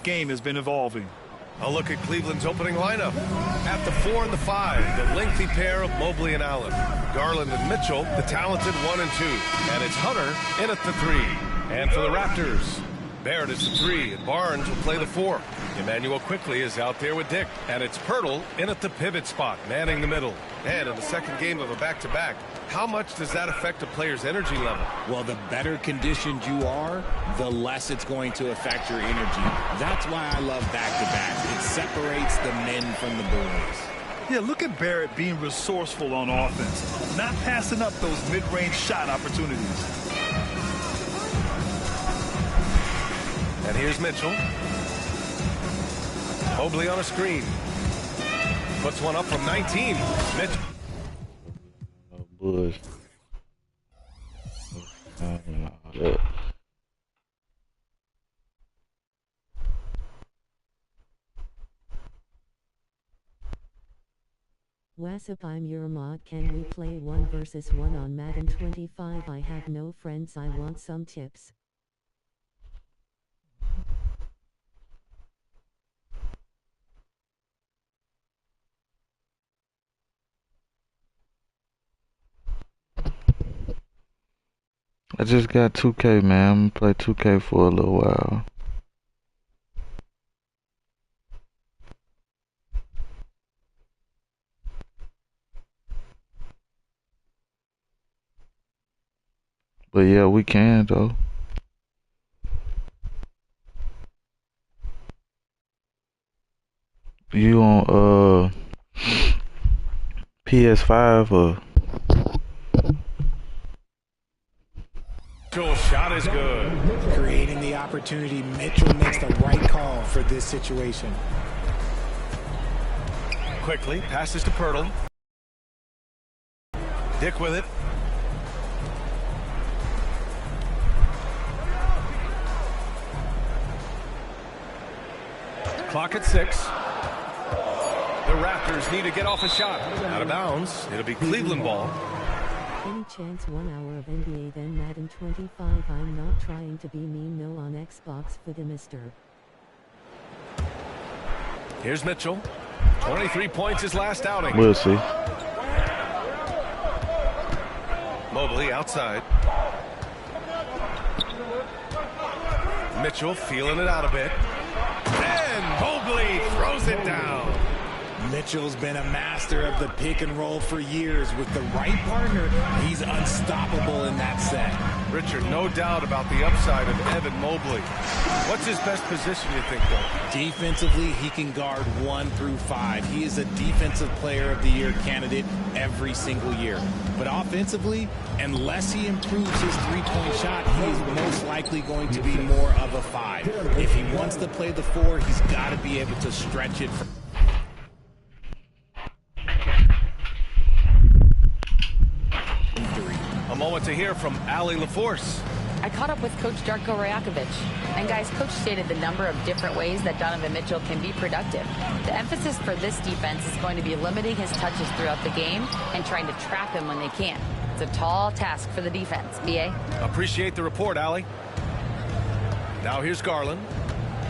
game has been evolving. A look at Cleveland's opening lineup. At the 4 and the 5, the lengthy pair of Mobley and Allen. Garland and Mitchell, the talented 1 and 2. And it's Hunter in at the 3. And for the Raptors, Barrett is the 3, and Barnes will play the 4. Emmanuel Quickley is out there with Dick. And it's Pirtle in at the pivot spot, manning the middle. And in the second game of a back-to-back, how much does that affect a player's energy level? Well, the better conditioned you are, the less it's going to affect your energy. That's why I love back-to-back. It separates the men from the boys. Yeah, look at Barrett being resourceful on offense, not passing up those mid-range shot opportunities. And here's Mitchell. Mobley on a screen. Puts one up from 19. Mitchell. Bush. Wassup, I'm your mod. Can we play 1 versus 1 on Madden 25? I have no friends. I want some tips. I just got 2K, man. I'm gonna play 2K for a little while. But yeah, we can though. You on PS5 or? Shot is good. Creating the opportunity, Mitchell makes the right call for this situation. Quickly passes to Pirtle. Dick with it. Clock at 6. The Raptors need to get off a shot. Out of bounds. It'll be Cleveland ball. Any chance 1 hour of NBA then Madden 25? I'm not trying to be mean, no, on Xbox for the mister. Here's Mitchell. 23 points his last outing. We'll see. Mobley outside. Mitchell feeling it out a bit. And Mobley throws it down. Mitchell's been a master of the pick and roll for years. With the right partner, he's unstoppable in that set. Richard, no doubt about the upside of Evan Mobley. What's his best position, you think, though? Defensively, he can guard 1 through 5. He is a defensive player of the year candidate every single year. But offensively, unless he improves his three-point shot, he is most likely going to be more of a 5. If he wants to play the 4, he's got to be able to stretch it. A moment to hear from Ali LaForce. I caught up with Coach Darko Rajakovic. And guys, Coach stated the number of different ways that Donovan Mitchell can be productive. The emphasis for this defense is going to be limiting his touches throughout the game and trying to trap him when they can. It's a tall task for the defense. B.A.? Appreciate the report, Ali. Now here's Garland.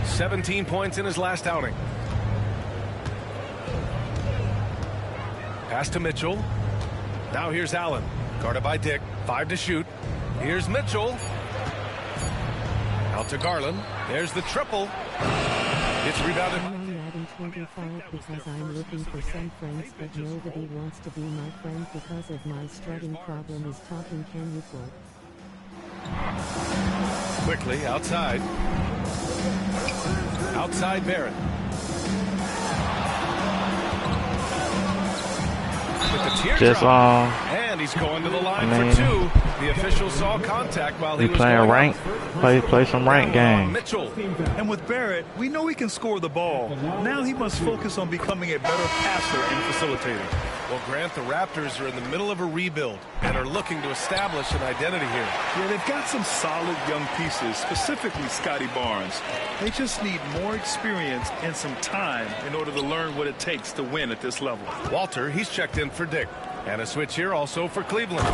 17 points in his last outing. Pass to Mitchell. Now here's Allen. Guarded by Dick. 5 to shoot. Here's Mitchell. Out to Garland. There's the triple. It's rebounded. I'm Madden 25 because I'm looking for some friends, but nobody wants to be my friend because of my strutting problem is talking. Can you quote? Quickly outside. Outside Barrett. With the teardrop. And he's going to the line for 2. The official saw contact while he was playing rank. Play some rank game. Mitchell. And with Barrett, we know he can score the ball. Now he must focus on becoming a better passer and facilitator. Well, Grant, the Raptors are in the middle of a rebuild and are looking to establish an identity here. Yeah, they've got some solid young pieces, specifically Scotty Barnes. They just need more experience and some time in order to learn what it takes to win at this level. Walter, he's checked in for Dick. And a switch here also for Cleveland.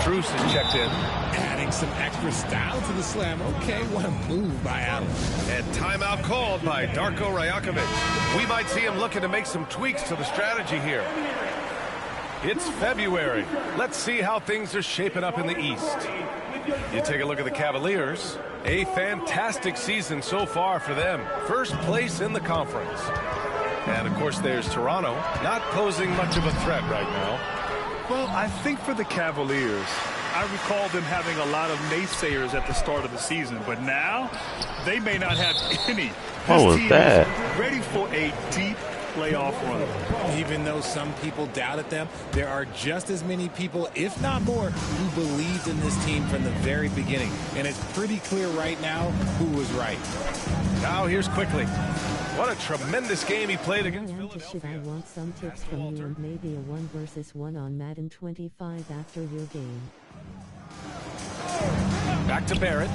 Strus is checked in. Adding some extra style to the slam. Okay, what a move by Allen. And timeout called by Darko Rajakovic. We might see him looking to make some tweaks to the strategy here. It's February. Let's see how things are shaping up in the East. You take a look at the Cavaliers. A fantastic season so far for them. First place in the conference. And, of course, there's Toronto, not posing much of a threat right now. Well, I think for the Cavaliers, I recall them having a lot of naysayers at the start of the season, but now they may not have any. What was that? Is ready for a deep playoff run. Even though some people doubted them, there are just as many people, if not more, who believed in this team from the very beginning. And it's pretty clear right now who was right. Now here's Quickly. What a tremendous game he played against Philadelphia. Should I want some tips from you and maybe a 1 versus 1 on Madden 25 after your game? Back to Barrett.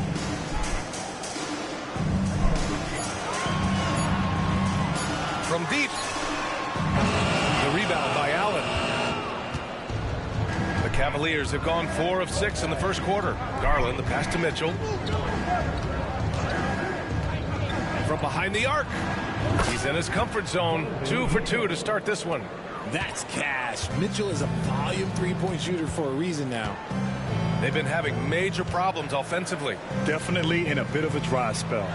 From deep. The rebound by Allen. The Cavaliers have gone 4 of 6 in the first quarter. Garland, the pass to Mitchell. From behind the arc. He's in his comfort zone. 2 for 2 to start this one. That's cash. Mitchell is a volume three-point shooter for a reason now. They've been having major problems offensively. Definitely in a bit of a dry spell.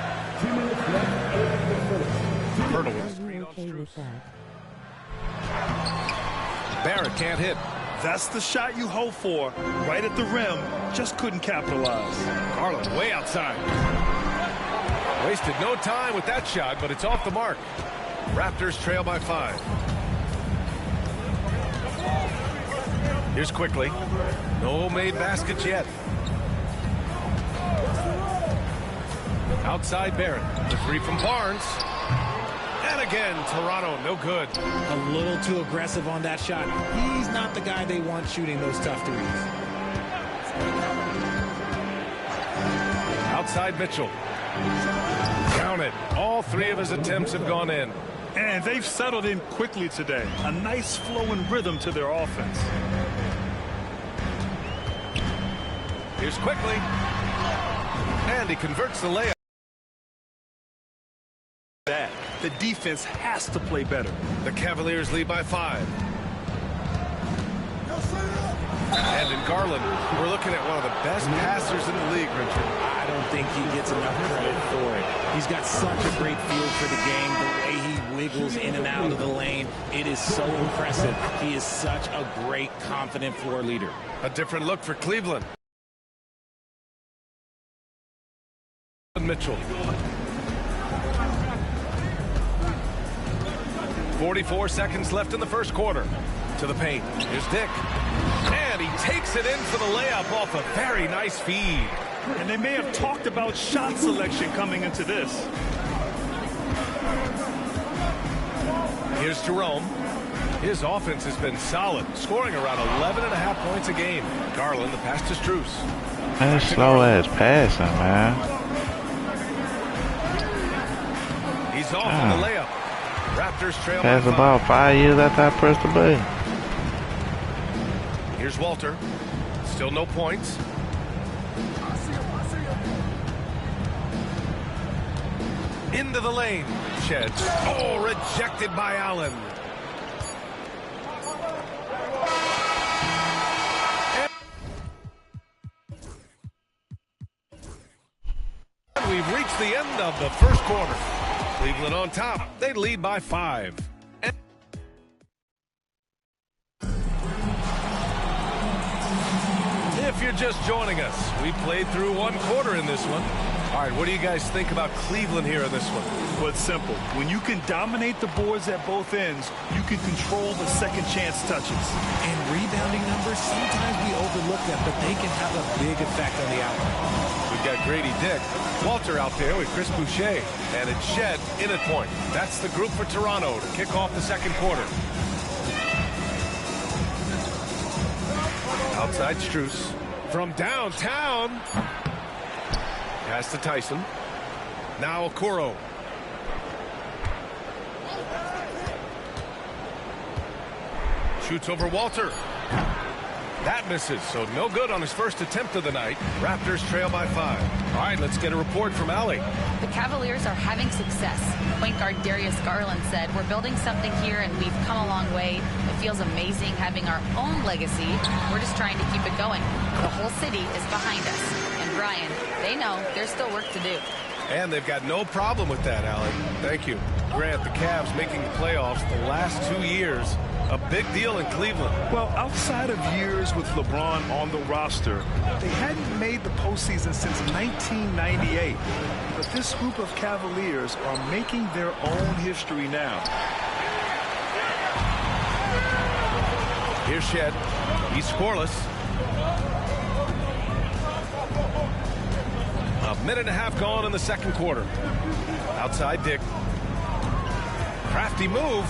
Are you okay with that? Barrett can't hit. That's the shot you hope for. Right at the rim. Just couldn't capitalize. Garland way outside. Wasted no time with that shot, but it's off the mark. Raptors trail by 5. Here's Quickly. No made baskets yet. Outside Barrett. The 3 from Barnes. And again, Toronto, no good. A little too aggressive on that shot. He's not the guy they want shooting those tough threes. Outside Mitchell. Count it. All 3 of his attempts have gone in. And they've settled in quickly today. A nice flowing rhythm to their offense. Here's Quickly. And he converts the layup. That the defense has to play better. The Cavaliers lead by 5. And in Garland, we're looking at one of the best passers in the league, Richard. I don't think he gets enough credit for it. He's got such a great feel for the game, the way he wiggles in and out of the lane. It is so impressive. He is such a great, confident floor leader. A different look for Cleveland. Mitchell. 44 seconds left in the first quarter. To the paint. Here's Dick. And he takes it in for the layup off a very nice feed. And they may have talked about shot selection coming into this. Here's Jerome. His offense has been solid, scoring around 11.5 points a game. Garland, the pass to Strus. Man, slow ass passing, man. He's off on the layup. Raptors trail by 5. That's about 5 years after I pressed the button. Here's Walter. Still no points. Into the lane. Sheds. Oh, rejected by Allen. And we've reached the end of the first quarter. Cleveland on top. They lead by 5. If you're just joining us, we played through 1 quarter in this one. All right, what do you guys think about Cleveland here in this one? Well, it's simple. When you can dominate the boards at both ends, you can control the second chance touches. And rebounding numbers, sometimes we overlook them, but they can have a big effect on the outcome. We've got Grady Dick, Walter out there with Chris Boucher, and it's Shed in at point. That's the group for Toronto to kick off the second quarter. Outside Strus. From downtown. Pass to Tyson. Now Okoro. Shoots over Walter. That misses, so no good on his first attempt of the night. Raptors trail by 5. All right, let's get a report from Allie. The Cavaliers are having success. Point guard Darius Garland said, "We're building something here and we've come a long way. It feels amazing having our own legacy. We're just trying to keep it going. The whole city is behind us." And Brian, they know there's still work to do. And they've got no problem with that, Allie. Thank you. Grant, the Cavs making the playoffs the last 2 years. A big deal in Cleveland. Well, outside of years with LeBron on the roster, they hadn't made the postseason since 1998. But this group of Cavaliers are making their own history now. Here's Shed. He's scoreless. A minute and a half gone in the second quarter. Outside Dick. Crafty move.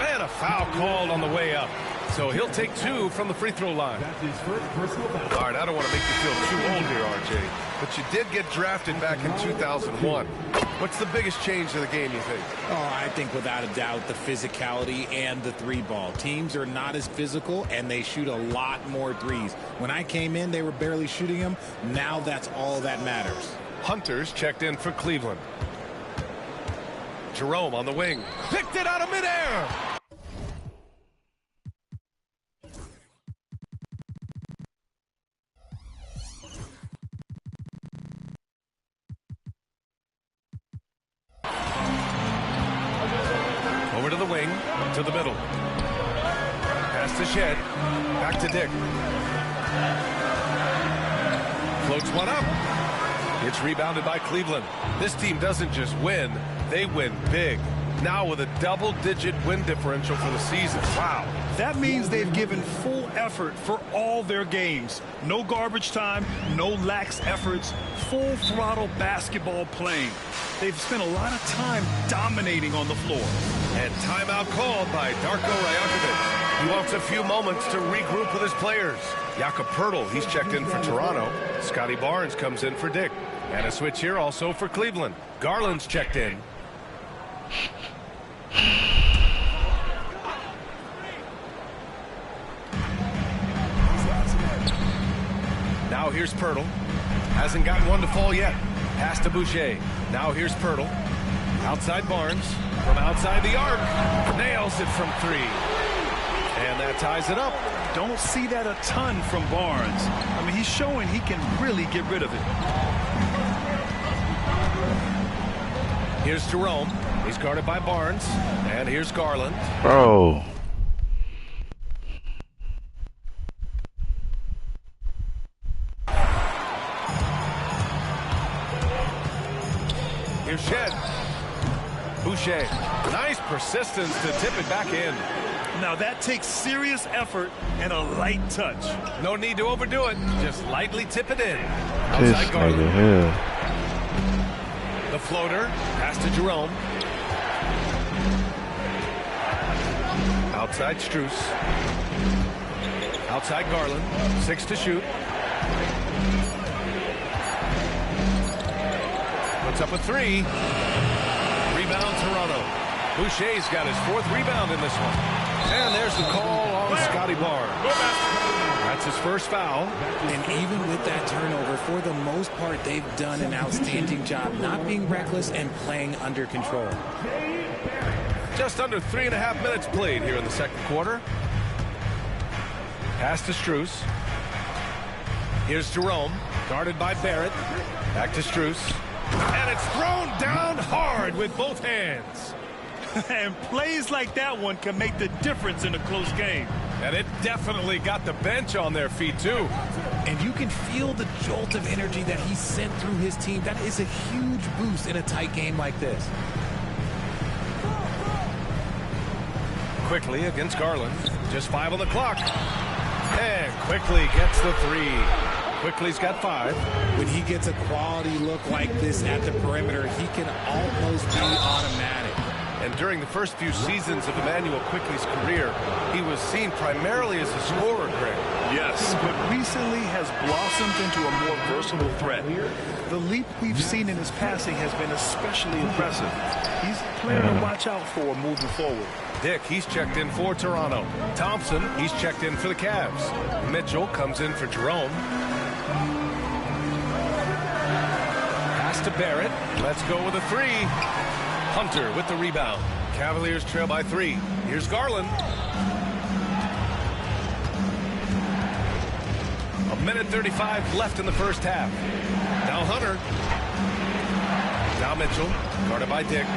And a foul called on the way up. So he'll take 2 from the free throw line. All right, I don't want to make you feel too old here, RJ, but you did get drafted back in 2001. What's the biggest change to the game, you think? Oh, I think without a doubt the physicality and the 3-ball. Teams are not as physical, and they shoot a lot more threes. When I came in, they were barely shooting them. Now that's all that matters. Hunters checked in for Cleveland. Jerome on the wing. Picked it out of midair. Over to the wing, to the middle. Pass to Shed. Back to Dick. Floats one up. It's rebounded by Cleveland. This team doesn't just win, they win big. Now with a double-digit win differential for the season. Wow. That means they've given full effort for all their games. No garbage time, no lax efforts, full throttle basketball playing. They've spent a lot of time dominating on the floor. And timeout called by Darko Rajakovic. He wants a few moments to regroup with his players. Jakob Poeltl, he's checked in for Toronto. Scotty Barnes comes in for Dick. And a switch here also for Cleveland. Garland's checked in. Now here's Poeltl. Hasn't gotten one to fall yet. Pass to Boucher. Now here's Poeltl. Outside Barnes. From outside the arc. Nails it from 3. And that ties it up. Don't see that a ton from Barnes. I mean, he's showing he can really get rid of it. Here's Jerome. He's guarded by Barnes. And here's Garland. Bro. Here's Shed. Boucher. Nice persistence to tip it back in. Now that takes serious effort and a light touch. No need to overdo it. Just lightly tip it in. This Outside Garland. nigga here. The floater. Pass to Jerome. Outside Strus. Outside Garland. 6 to shoot. Puts up a 3. Rebound Toronto. Boucher's got his 4th rebound in this one. And there's the call on Scotty Barnes. That's his first foul. And even with that turnover, for the most part, they've done an outstanding job not being reckless and playing under control. Just under 3.5 minutes played here in the second quarter. Pass to Strus. Here's Jerome, guarded by Barrett. Back to Strus. And it's thrown down hard with both hands. And plays like that one can make the difference in a close game. And it definitely got the bench on their feet, too. And you can feel the jolt of energy that he sent through his team. That is a huge boost in a tight game like this. Quickly against Garland. Just 5 on the clock. And Quickly gets the 3. Quickly's got 5. When he gets a quality look like this at the perimeter, he can almost be automatic. And during the first few seasons of Immanuel Quickley's career, he was seen primarily as a scorer, Greg. Yes, but recently has blossomed into a more versatile threat. The leap we've seen in his passing has been especially impressive. He's a player to watch out for moving forward. Dick, he's checked in for Toronto. Thompson, he's checked in for the Cavs. Mitchell comes in for Jerome. Pass to Barrett. Let's go with a three. Hunter with the rebound. Cavaliers trail by 3. Here's Garland. A minute 35 left in the first half. Now Hunter. Now Mitchell. Guarded by Dick.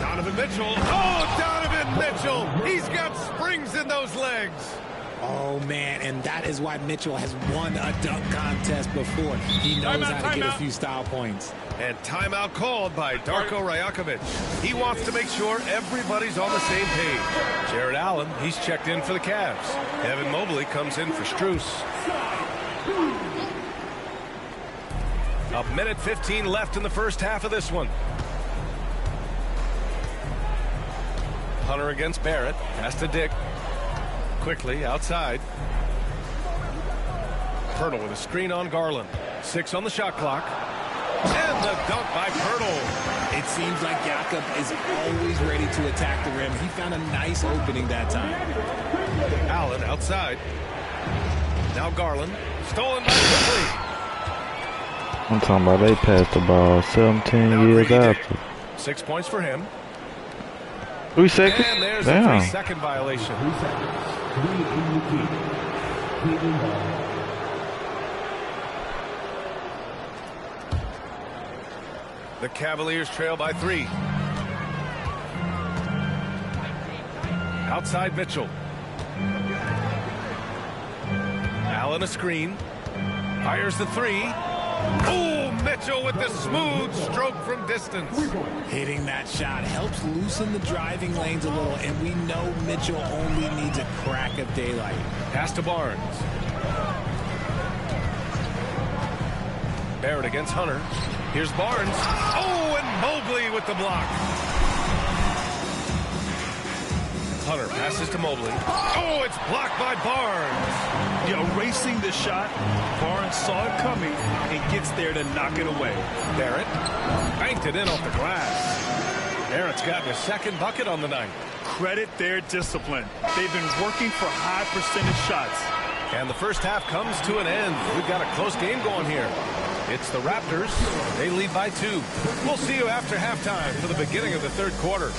Donovan Mitchell. Oh, Donovan Mitchell. He's got springs in those legs. Oh, man, and that is why Mitchell has won a dunk contest before. He knows how to get a few style points. And timeout called by Darko Rajakovic. He wants to make sure everybody's on the same page. Jared Allen, he's checked in for the Cavs. Evan Mobley comes in for Strus. A minute 15 left in the first half of this one. Hunter against Barrett. Pass to Dick. Quickly outside. Pirtle with a screen on Garland. 6 on the shot clock. And the dunk by Pirtle. It seems like Jakob is always ready to attack the rim. He found a nice opening that time. Allen outside. Now Garland. Stolen by Quickly. I'm talking about they passed the ball 17 years after. 6 points for him. 3 seconds? And there's Damn. a 3-second violation. The Cavaliers trail by 3. Outside Mitchell. Allen a screen. Fires the 3. Oh, Mitchell with the smooth stroke from distance. Hitting that shot helps loosen the driving lanes a little, and we know Mitchell only needs a crack of daylight. Pass to Barnes. Barrett against Hunter. Here's Barnes. Oh, and Mobley with the block. Hunter passes to Mobley. Oh, it's blocked by Barnes. Erasing the shot, Barnes saw it coming and gets there to knock it away. Barrett banked it in off the glass. Barrett's gotten his second bucket on the night. Credit their discipline. They've been working for high percentage shots. And the first half comes to an end. We've got a close game going here. It's the Raptors. They lead by 2. We'll see you after halftime for the beginning of the third quarter.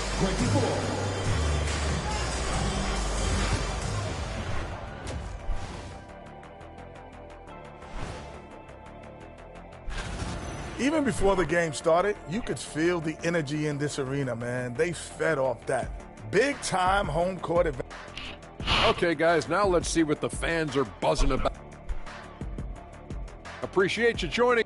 Even before the game started, you could feel the energy in this arena, man. They fed off that. Big time home court advantage. Okay, guys, now let's see what the fans are buzzing about. Appreciate you joining.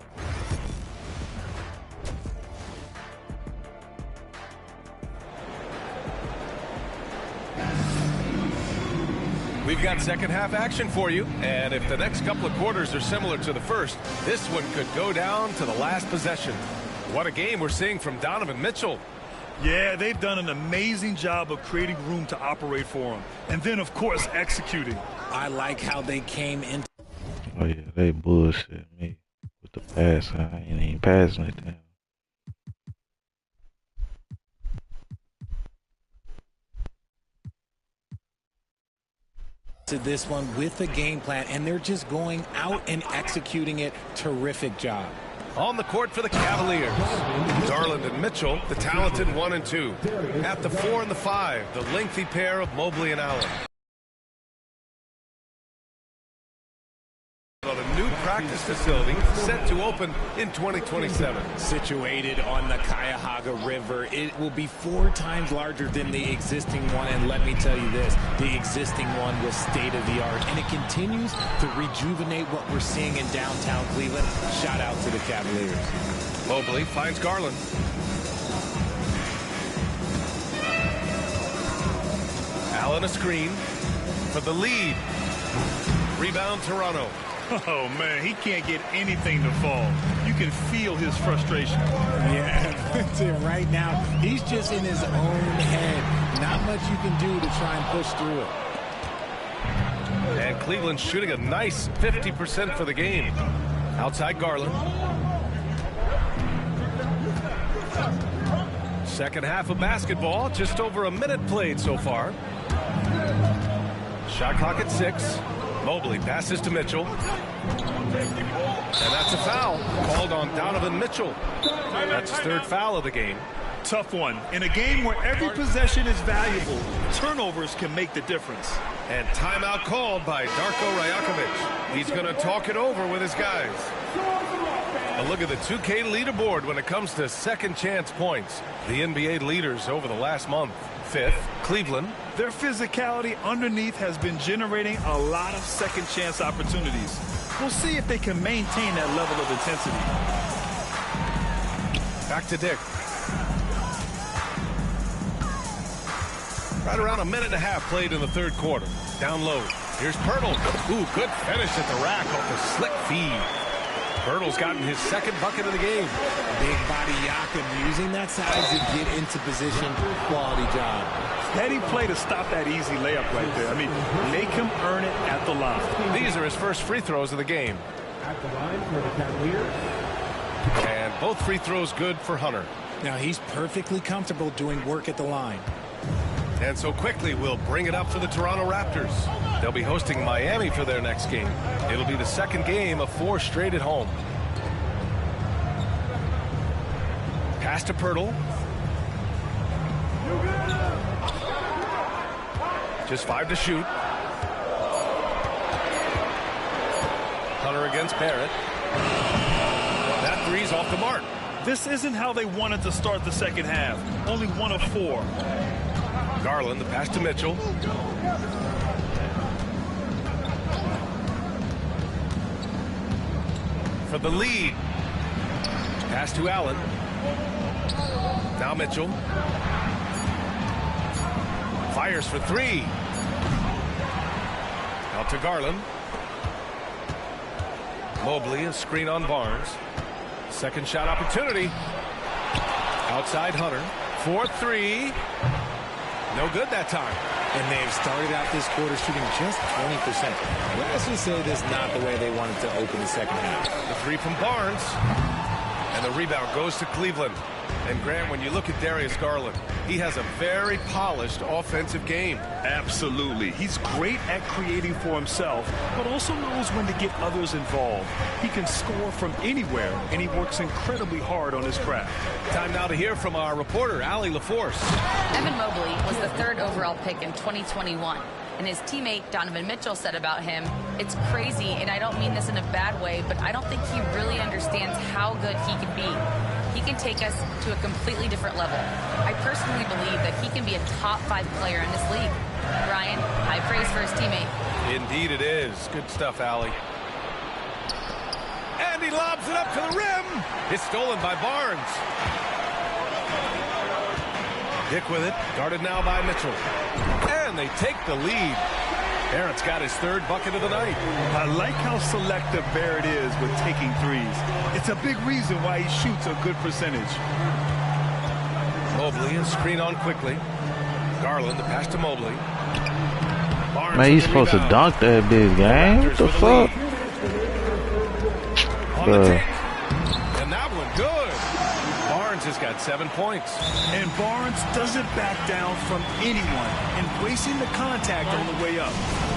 We've got second half action for you, and if the next couple of quarters are similar to the first, this one could go down to the last possession. What a game we're seeing from Donovan Mitchell. Yeah, they've done an amazing job of creating room to operate for him. And then, of course, executing. I like how they came in. Oh yeah, they bullshit me with the pass. I ain't even passing it down. To this one with a game plan, and they're just going out and executing it. Terrific job. On the court for the Cavaliers, Garland and Mitchell, the talented 1 and 2. At the 4 and the 5, the lengthy pair of Mobley and Allen. On a new practice facility set to open in 2027. Situated on the Cuyahoga River, it will be 4 times larger than the existing one, and let me tell you this, the existing one was state-of-the-art, and it continues to rejuvenate what we're seeing in downtown Cleveland. Shout out to the Cavaliers. Mobley finds Garland. Allen a screen for the lead. Rebound Toronto. Oh, man, he can't get anything to fall. You can feel his frustration. Yeah, right now, he's just in his own head. Not much you can do to try and push through it. And Cleveland shooting a nice 50% for the game. Outside Garland. Second half of basketball, just over a minute played so far. Shot clock at 6. Mobley passes to Mitchell. And that's a foul called on Donovan Mitchell. That's his third foul of the game. Tough one. In a game where every possession is valuable, turnovers can make the difference. And timeout called by Darko Rajakovic. He's going to talk it over with his guys. A look at the 2K leaderboard when it comes to second chance points. The NBA leaders over the last month. 5th, Cleveland. Their physicality underneath has been generating a lot of second chance opportunities. We'll see if they can maintain that level of intensity. Back to Dick. Right around a minute and a half played in the third quarter. Down low. Here's Pirtle. Ooh, good finish at the rack off the slick feed. Pirtle's gotten his second bucket of the game. Big body Jakob using that size to get into position. Quality job. Heady play to stop that easy layup right there. I mean, make him earn it at the line. These are his first free throws of the game. At the line for the Cavaliers. And both free throws good for Hunter. Now he's perfectly comfortable doing work at the line. And so quickly we'll bring it up for the Toronto Raptors. They'll be hosting Miami for their next game. It'll be the second game of 4 straight at home. Pass to Pirtle. Just 5 to shoot. Hunter against Barrett. That three's off the mark. This isn't how they wanted to start the second half. Only 1 of 4. Garland, the pass to Mitchell. For the lead. Pass to Allen. Now Mitchell. Fires for 3. Out to Garland. Mobley, a screen on Barnes. Second shot opportunity. Outside Hunter. 4-3. No good that time. And they've started out this quarter shooting just 20%. Let's just say this is not the way they wanted to open the second half. The 3 from Barnes. And the rebound goes to Cleveland. And Grant, when you look at Darius Garland, he has a very polished offensive game. Absolutely. He's great at creating for himself, but also knows when to get others involved. He can score from anywhere, and he works incredibly hard on his craft. Time now to hear from our reporter, Allie LaForce. Evan Mobley was the 3rd overall pick in 2021. And his teammate Donovan Mitchell said about him, "It's crazy, and I don't mean this in a bad way, but I don't think he really understands how good he can be. He can take us to a completely different level. I personally believe that he can be a top 5 player in this league." Ryan, high praise for his teammate. Indeed it is. Good stuff, Allie. And he lobs it up to the rim. It's stolen by Barnes. Dick with it. Guarded now by Mitchell. And they take the lead. Barrett's got his 3rd bucket of the night. I like how selective Barrett is with taking threes. It's a big reason why he shoots a good percentage. Mobley, a screen on quickly. Garland, the pass to Mobley. Barnes Man, he's supposed to dunk that big game. What the fuck? On the take. And that one good. Barnes has got 7 points. And Barnes doesn't back down from anyone, embracing the contact on the way up.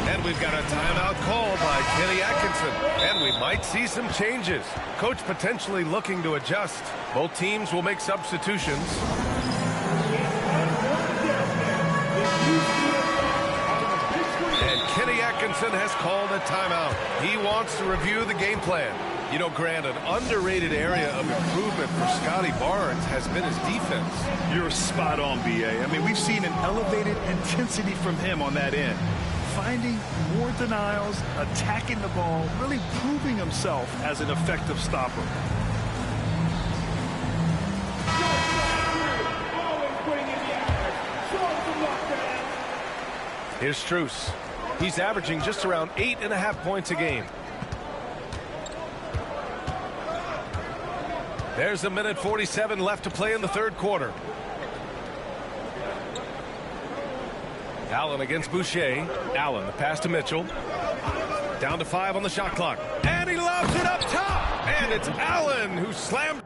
And we've got a timeout call by Kenny Atkinson. And we might see some changes. Coach potentially looking to adjust. Both teams will make substitutions. And Kenny Atkinson has called a timeout. He wants to review the game plan. You know, Grant, an underrated area of improvement for Scotty Barnes has been his defense. You're spot on, B.A. I mean, we've seen an elevated intensity from him on that end. Finding more denials, attacking the ball, really proving himself as an effective stopper. Here's Strus. He's averaging just around 8.5 points a game. There's a minute 47 left to play in the third quarter. Allen against Boucher. Allen, the pass to Mitchell. Down to 5 on the shot clock. And he lobs it up top. And it's Allen who slammed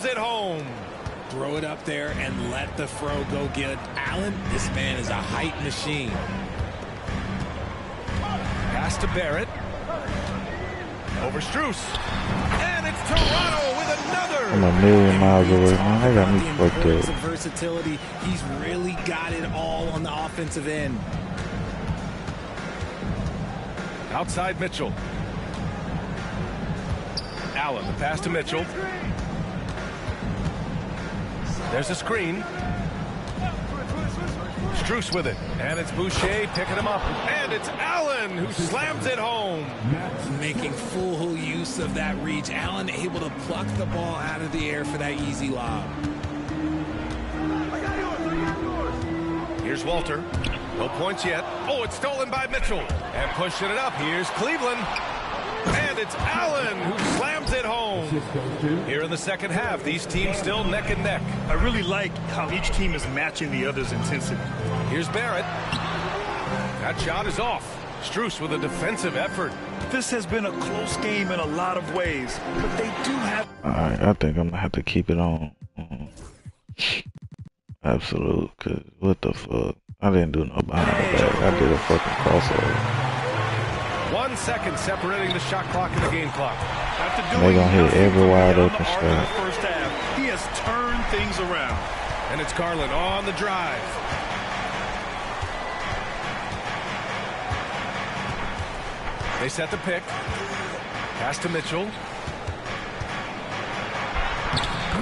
it home. Throw it up there and let the throw go get Allen. This man is a height machine. Pass to Barrett. Over Strus. And it's Toronto with another. I'm a million miles away, man. I got me fucked The up. versatility, he's really got it all on the offensive end. Outside Mitchell. Allen, the pass to Mitchell. There's a screen. Strus with it. And it's Boucher picking him up. And it's Allen who slams it home. Making full use of that reach. Allen able to pluck the ball out of the air for that easy lob. Here's Walter. No points yet. Oh, it's stolen by Mitchell. And pushing it up. Here's Cleveland. And it's Allen who slams it home. Here in the second half, these teams still neck and neck. I really like how each team is matching the other's intensity. Here's Barrett. That shot is off. Strus with a defensive effort. This has been a close game in a lot of ways, but they do have... Alright, I think I'm gonna have to keep it on. Absolute, cause what the fuck? I didn't do no behind the back. I did a fucking crossover. 1 second separating the shot clock and the game clock. After They doing gonna hit nothing every early wide on open the arc of the shot. first half, he has turned things around. And it's Garland on the drive. They set the pick. Pass to Mitchell.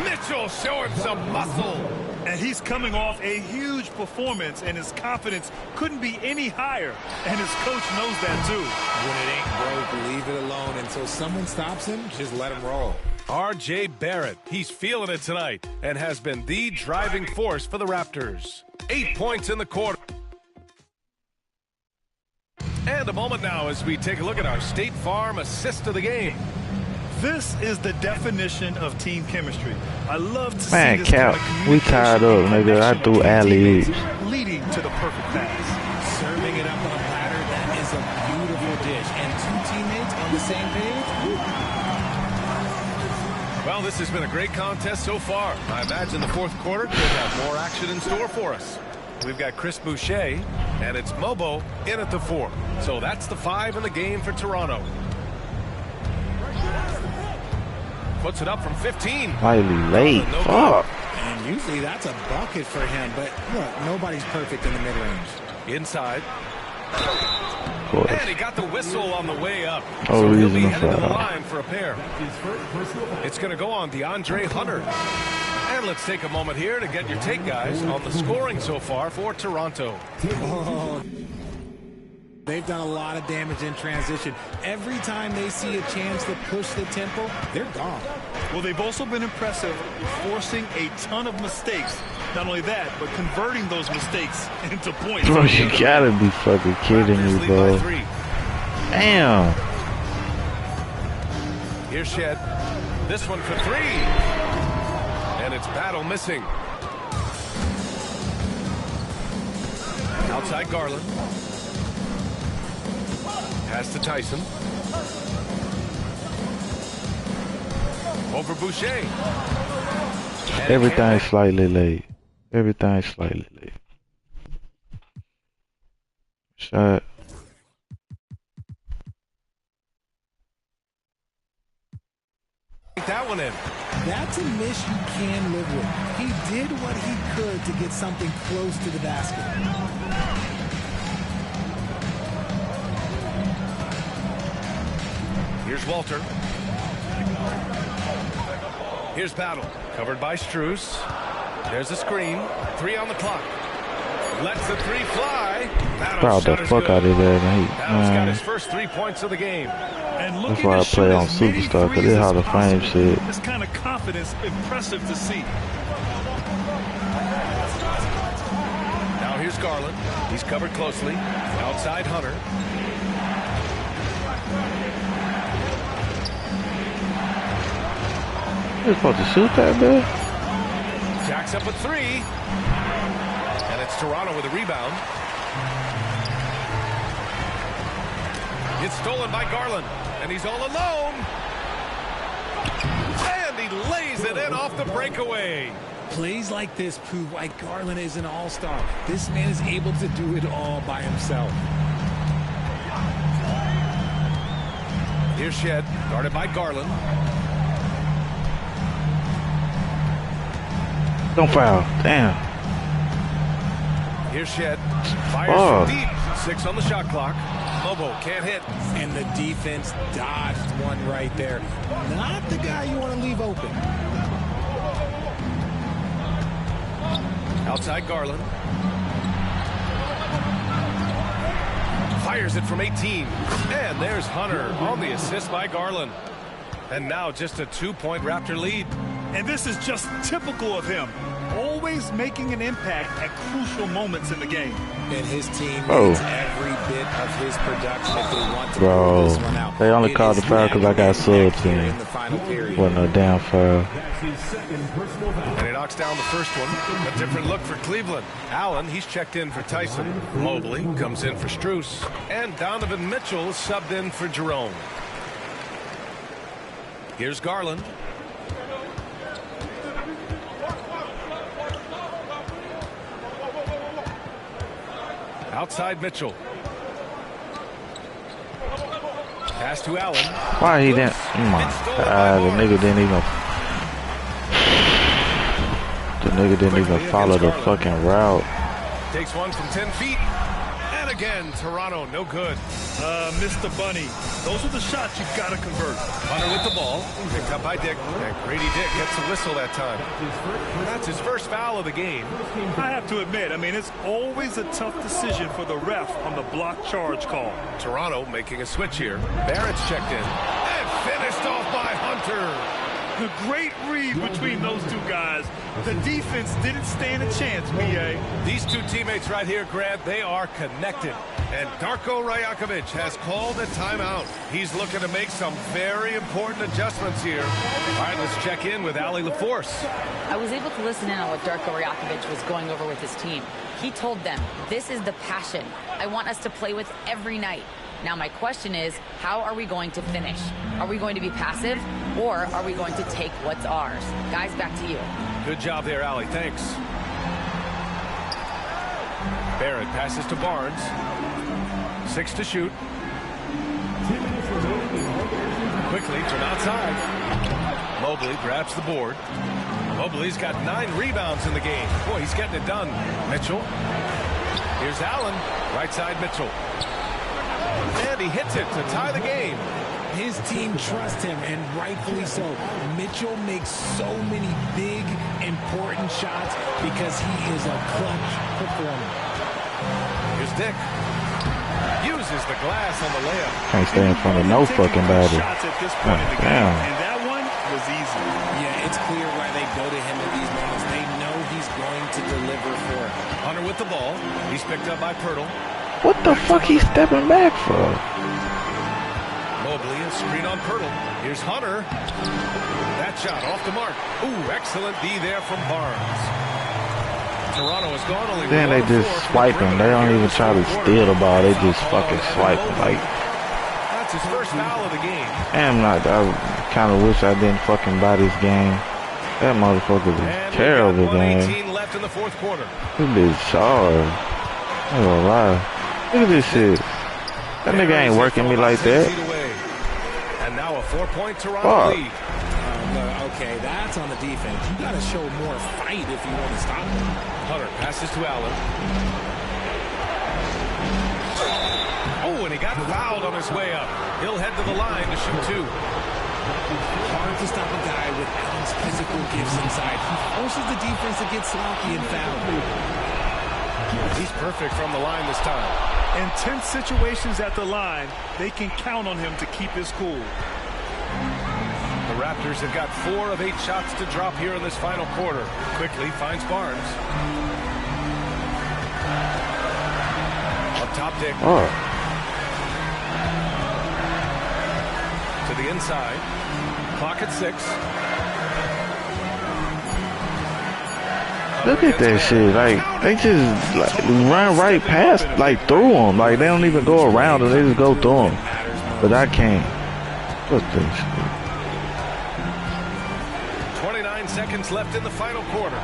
Mitchell showing some muscle. And he's coming off a huge performance, and his confidence couldn't be any higher. And his coach knows that, too. When it ain't broke, leave it alone. Until someone stops him, just let him roll. R.J. Barrett, he's feeling it tonight and has been the driving force for the Raptors. 8 points in the quarter. And a moment now as we take a look at our State Farm assist of the game. This is the definition of team chemistry. I love to see Man, this Cap, kind of we tied up, nigga. I threw alley-oops. leading to the perfect pass. Serving it up on a platter, that is a beautiful dish. And two teammates on the same page. Well, this has been a great contest so far. I imagine the fourth quarter could have more action in store for us. We've got Chris Boucher, and it's Mobo in at the 4. So that's the 5 in the game for Toronto. Puts it up from 15. Slightly late. No Fuck. And usually that's a bucket for him. But look, nobody's perfect in the mid-range. Inside. Of course. And he got the whistle on the way up. No So he'll reason be to headed to the foul. line for a pair. It's going to go on DeAndre Hunter. And let's take a moment here to get your take, guys, on the scoring so far for Toronto. Oh, they've done a lot of damage in transition. Every time they see a chance to push the tempo, they're gone. Well, they've also been impressive, forcing a ton of mistakes. Not only that, but converting those mistakes into points. Bro, you gotta be fucking kidding me, Lead bro. by 3. Damn. Here's Shed. This one for 3. And it's Battle missing. Outside Garland. Pass to Tyson. Over Boucher. And Everything's slightly late. Everything's slightly late. Shot. Take that one in. That's a miss you can live with. He did what he could to get something close to the basket. Here's Walter. Here's Battle. Covered by Strus. There's a screen. 3 on the clock. Lets the 3 fly. Battle's Proud the shot is fuck good. out of that, mate. Battle's got Man. his first 3 points of the game. And That's why I play on Superstar, because it's how the fame shit. This kind of confidence, impressive to see. Now here's Here's Garland. He's covered closely. Outside Hunter. You're supposed to shoot that, man. Jacks up a three. And it's Toronto with a rebound. It's stolen by Garland. And he's all alone. And he lays it in off the breakaway. Plays like this prove why Garland is an all-star. This man is able to do it all by himself. Here's Shed, guarded by Garland. Don't foul. Damn. Here's Shed. Fires from deep. 6 on the shot clock. Lobo can't hit. And the defense dodged one right there. Not the guy you want to leave open. Outside Garland. Fires it from 18. And there's Hunter on the assist by Garland. And now just a 2-point Raptor lead. And this is just typical of him. Always making an impact at crucial moments in the game. And his team needs every bit of his production if they want to pull this one out. They only called the foul because I got subbed to me. Wasn't a damn foul. And he knocks down the first one. A different look for Cleveland. Allen, he's checked in for Tyson. Mobley comes in for Strus. And Donovan Mitchell subbed in for Jerome. Here's Garland. Outside Mitchell. Pass to Allen. Why he didn't? Oh my God, the nigga didn't even follow the fucking route. Takes one from 10 feet. And again, Toronto, no good. Mr. Bunny, those are the shots you've got to convert. Hunter with the ball. Picked up by Dick. And Grady Dick gets a whistle that time. That's his first foul of the game. I have to admit, I mean, it's always a tough decision for the ref on the block charge call. Toronto making a switch here. Barrett's checked in. And finished off by Hunter. The great read between those two guys. The defense didn't stand a chance, B.A. These two teammates right here, Grant, they are connected. And Darko Rajakovic has called a timeout. He's looking to make some very important adjustments here. All right, let's check in with Allie LaForce. I was able to listen in on what Darko Rajakovic was going over with his team. He told them, this is the passion I want us to play with every night. Now my question is, how are we going to finish? Are we going to be passive, or are we going to take what's ours? Guys, back to you. Good job there, Allie. Thanks. Barrett passes to Barnes. 6 to shoot. Quickly from outside. Mobley grabs the board. Mobley's got 9 rebounds in the game. Boy, he's getting it done. Mitchell. Here's Allen. Right side Mitchell. And he hits it to tie the game. His team trusts him, and rightfully so. Mitchell makes so many big, important shots because he is a clutch performer. Here's Dick. Uses the glass on the layup. Can't stay in front of no fucking body. Damn. And that one was easy. Yeah, it's clear why they go to him in these moments. They know he's going to deliver for it. Hunter with the ball. He's picked up by Pirtle. What the fuck he's stepping back for? Mobley, a screen on Pirtle. Here's Hunter. That shot off the mark. Ooh, excellent D there from Barnes. Toronto has gone only. Then they just swipe him. They don't even try to steal the ball. They just fucking swipe him. Like, that's his first foul of the game. Damn, I kind of wish I didn't fucking buy this game. That motherfucker is terrible, man. 1:18 left in the fourth quarter. This bitch hard. I ain't gonna lie. Look at this shit. That nigga ain't working me like that. And now a 4-point Toronto lead. Okay, that's on the defense. You got to show more fight if you want to stop him. Hunter passes to Allen. Oh, and he got fouled on his way up. He'll head to the line to shoot 2. Hard to stop a guy with Allen's physical gifts inside. He forces the defense to get sloppy and foul. He's perfect from the line this time. In tense situations at the line, they can count on him to keep his cool. The Raptors have got 4 of 8 shots to drop here in this final quarter. Quickly finds Barnes. optic. Oh. To the inside. Clock at 6. Look at that shit. Like, they just like, run right past, like, through them. Like, they don't even go around them. They just go through them. But I can't. What this shit? 29 seconds left in the final quarter.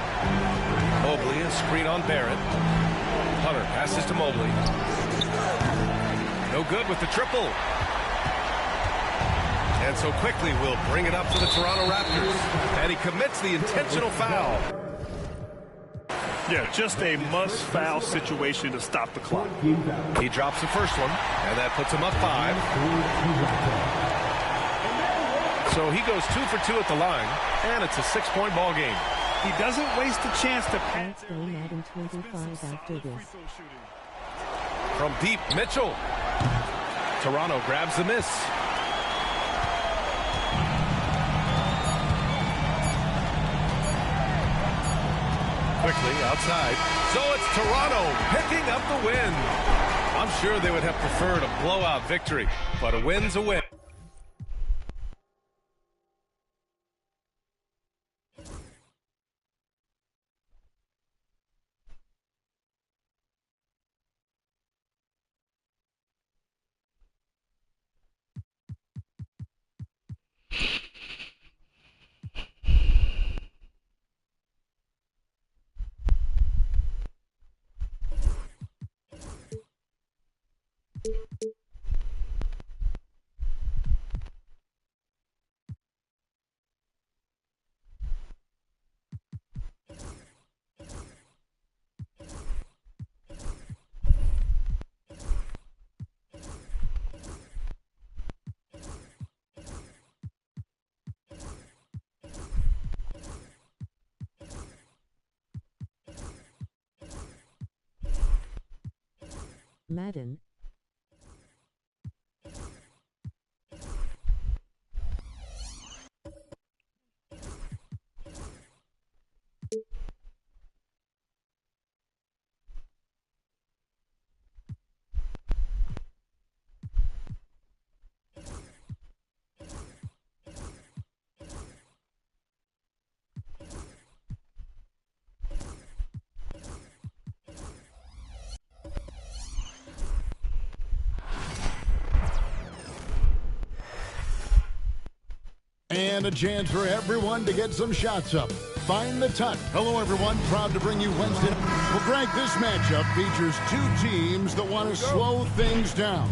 Mobley, a screen on Barrett. Hunter passes to Mobley. No good with the triple. And so quickly we'll bring it up to the Toronto Raptors. And he commits the intentional foul. Yeah, just a must-foul situation to stop the clock. He drops the first one, and that puts him up 5. So he goes 2 for 2 at the line, and it's a 6-point ball game. He doesn't waste a chance to pass. Let's go Madden 25 after this. From deep, Mitchell. Toronto grabs the miss. Quickly outside. So it's Toronto picking up the win. I'm sure they would have preferred a blowout victory, but a win's a win. Madden. And a chance for everyone to get some shots up. Find the tuck. Hello, everyone. Proud to bring you Wednesday. Well, Greg, this matchup features 2 teams that want to slow things down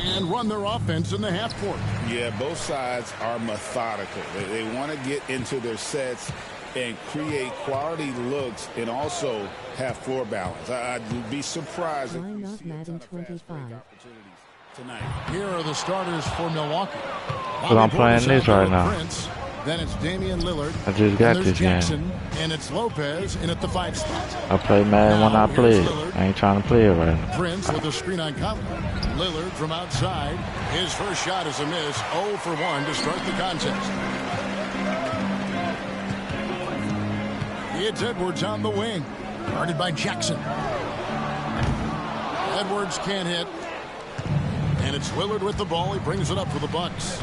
and run their offense in the half court. Yeah, both sides are methodical. They want to get into their sets and create quality looks and also have floor balance. I'd be surprised. Why not Madden 25? Tonight. Here are the starters for Milwaukee. But I'm playing this right now. Prince, then it's Damian Lillard. I just got this Jackson, game. And it's Lopez in at the 5 spot. I play Madden when I play it. I ain't trying to play it right now. Prince with a screen on Conley. Lillard from outside. His first shot is a miss. 0 for 1 to start the contest. It's Edwards on the wing. Guarded by Jackson. Edwards can't hit. And it's Lillard with the ball. He brings it up for the Bucks.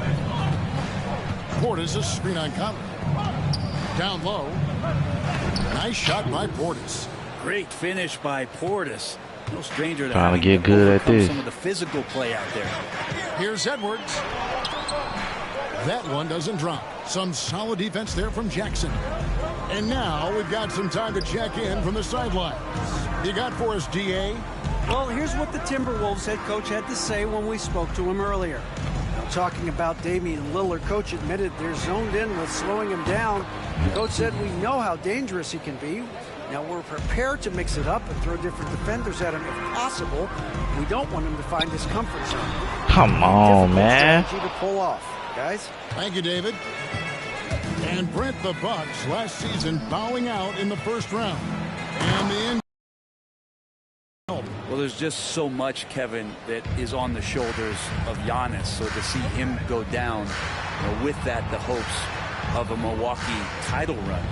Portis, a screen on Conley. Down low. Nice shot by Portis. Great finish by Portis. No stranger to trying to get good at this. Some of the physical play out there. Here's Edwards. That one doesn't drop. Some solid defense there from Jackson. And now we've got some time to check in from the sidelines. You got for us, DA? Well, here's what the Timberwolves head coach had to say when we spoke to him earlier. Now, talking about Damian Lillard, coach admitted they're zoned in with slowing him down. The coach said we know how dangerous he can be. Now, we're prepared to mix it up and throw different defenders at him if possible. We don't want him to find his comfort zone. Come on, man. To pull off, guys. Thank you, David. And Brent, the Bucks last season bowing out in the first round. And the end. Well, there's just so much, Kevin, that is on the shoulders of Giannis. So to see him go down, with that, the hopes of a Milwaukee title run.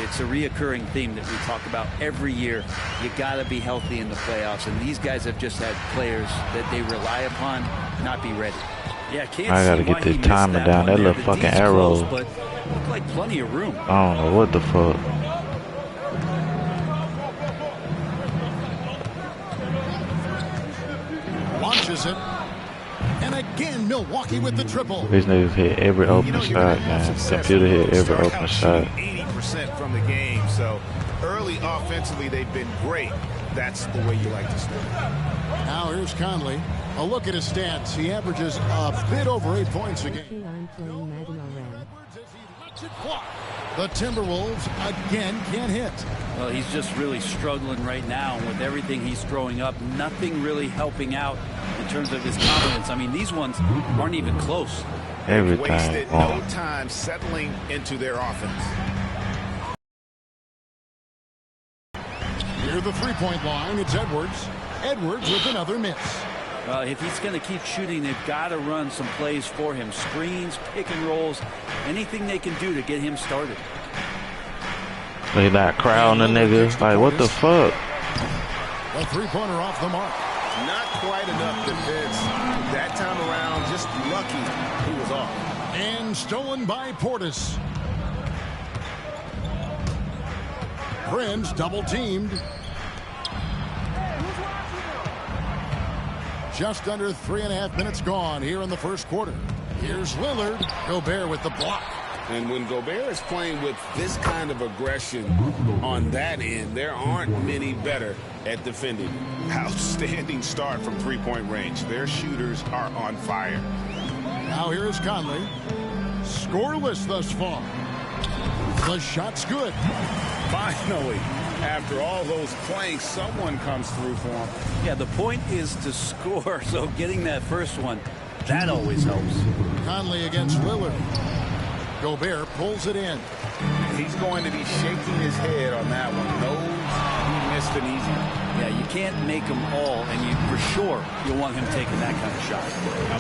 It's a reoccurring theme that we talk about every year. You got to be healthy in the playoffs, and these guys have just had players that they rely upon not be ready. Yeah, I gotta get this timer down. That little fucking arrow. But look like plenty of room. I don't know what the fuck. Launches it. And again, Milwaukee with the triple. These niggas hit every open shot, man. Computer hit every open shot. 80% from the game, so early offensively they've been great. That's the way you like to start. Now here's Conley. A look at his stats. He averages a bit over 8 points a game. I'm playing Madden already. The Timberwolves again can't hit. Well, he's just really struggling right now with everything he's throwing up. Nothing really helping out in terms of his confidence. I mean, these ones aren't even close. Everything. Wasted no time settling into their offense. Near the three-point line, it's Edwards. Edwards with another miss. If he's going to keep shooting, they've got to run some plays for him. Screens, pick and rolls, anything they can do to get him started. They not crowding the nigga. Like, what the fuck? A three-pointer off the mark. Not quite enough defense. That time around, just lucky he was off. And stolen by Portis. Prince double-teamed. Just under 3.5 minutes gone here in the first quarter. Here's Lillard. Gobert with the block. And when Gobert is playing with this kind of aggression on that end, there aren't many better at defending. Outstanding start from three-point range. Their shooters are on fire. Now here's Conley. Scoreless thus far. The shot's good. Finally, after all those planks, someone comes through for him. Yeah, the point is to score, so getting that first one, that always helps. Conley against Lillard. Gobert pulls it in. He's going to be shaking his head on that one. Knows he missed an easy one. Yeah, you can't make them all, and you for sure you'll want him taking that kind of shot.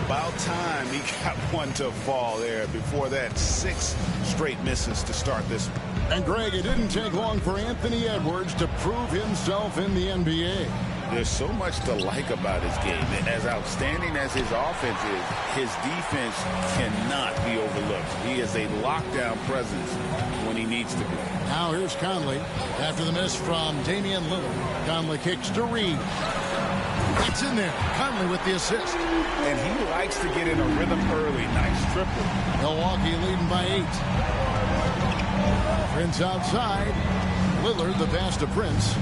About time he got one to fall there. Before that, 6 straight misses to start this one. And Greg, it didn't take long for Anthony Edwards to prove himself in the NBA. There's so much to like about his game. As outstanding as his offense is, his defense cannot be overlooked. He is a lockdown presence when he needs to be. Now here's Conley. After the miss from Damian Lillard, Conley kicks to Reed. It's in there. Conley with the assist. And he likes to get in a rhythm early. Nice triple. Milwaukee leading by 8. Prince outside. Lillard the pass to Prince.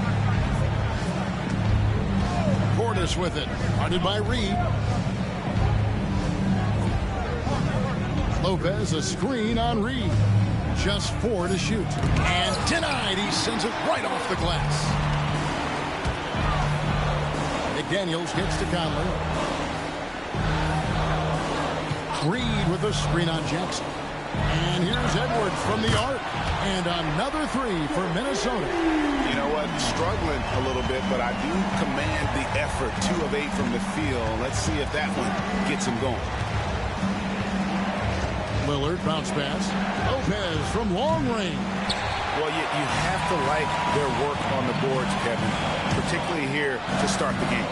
Portis with it. Guarded by Reed. Lopez a screen on Reed. Just 4 to shoot. And denied. He sends it right off the glass. McDaniels gets to Conley. Reed with a screen on Jackson. And here's Edwards from the arc. And another 3 for Minnesota. You know what? Struggling a little bit, but I do command the effort. 2 of 8 from the field. Let's see if that one gets him going. Lillard bounce pass. Lopez from long range. Well, you have to like their work on the boards, Kevin, particularly here to start the game.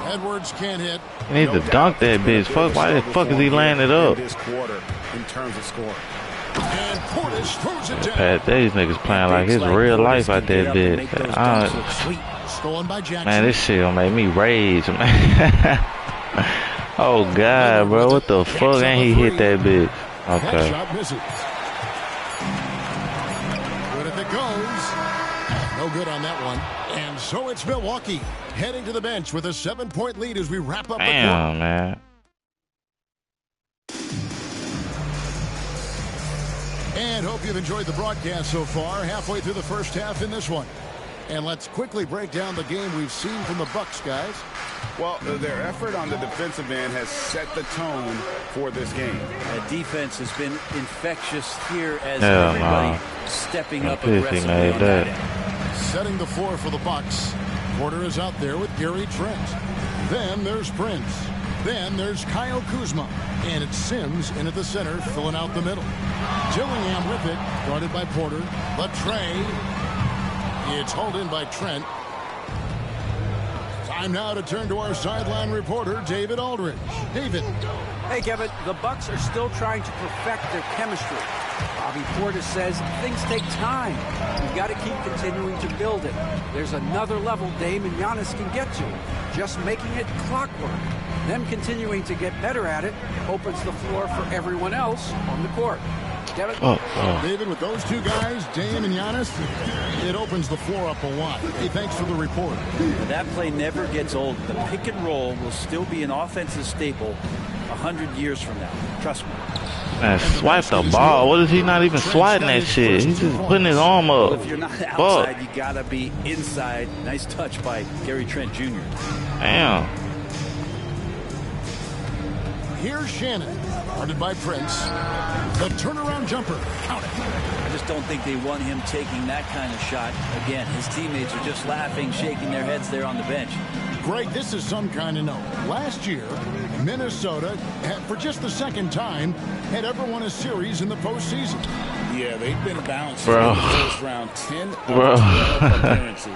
Edwards can't hit. He needs to dunk that bitch. Fuck, why the fuck is he laying it up? This quarter in terms of scoring. And Portis throws it down. Pat, these niggas playing like it's real life out there, bitch. Stolen by Jackson. Man, this shit gonna make me rage, man. Oh God, bro, what the fuck? And he hit that bitch. Okay. That shot misses. Good if it goes. No good on that one. And so it's Milwaukee heading to the bench with a 7-point lead as we wrap up. Damn, man. And hope you've enjoyed the broadcast so far. Halfway through the first half in this one. And let's quickly break down the game we've seen from the Bucks, guys. Well, their effort on the defensive end has set the tone for this game. The defense has been infectious here as everybody stepping up aggressively on that end. Setting the floor for the Bucks. Porter is out there with Gary Trent. Then there's Prince. Then there's Kyle Kuzma. And it's Sims in at the center, filling out the middle. Dillingham with it, guarded by Porter. Latray. It's hauled in by Trent. Time now to turn to our sideline reporter, David Aldridge. David. Hey, Kevin, the Bucks are still trying to perfect their chemistry. Bobby Portis says things take time. You've got to keep continuing to build it. There's another level Dame and Giannis can get to. Just making it clockwork. Them continuing to get better at it opens the floor for everyone else on the court. David, with those two guys, Dame and Giannis, it opens the floor up a lot. Hey, thanks for the report. That play never gets old. The pick and roll will still be an offensive staple 100 years from now. Trust me. Man, swipe the ball. What is he not even swiping that shit? He's just putting his arm up. Well, if you're not outside, you gotta be inside. Nice touch by Gary Trent Jr. Damn. Here's Shannon, guarded by Prince. The turnaround jumper. Count it. I just don't think they want him taking that kind of shot. Again, his teammates are just laughing, shaking their heads there on the bench. Greg, this is some kind of note. Last year, Minnesota, for just the second time, had ever won a series in the postseason. Yeah, they've been bounced Bro. in the first round 10 of 12 appearances.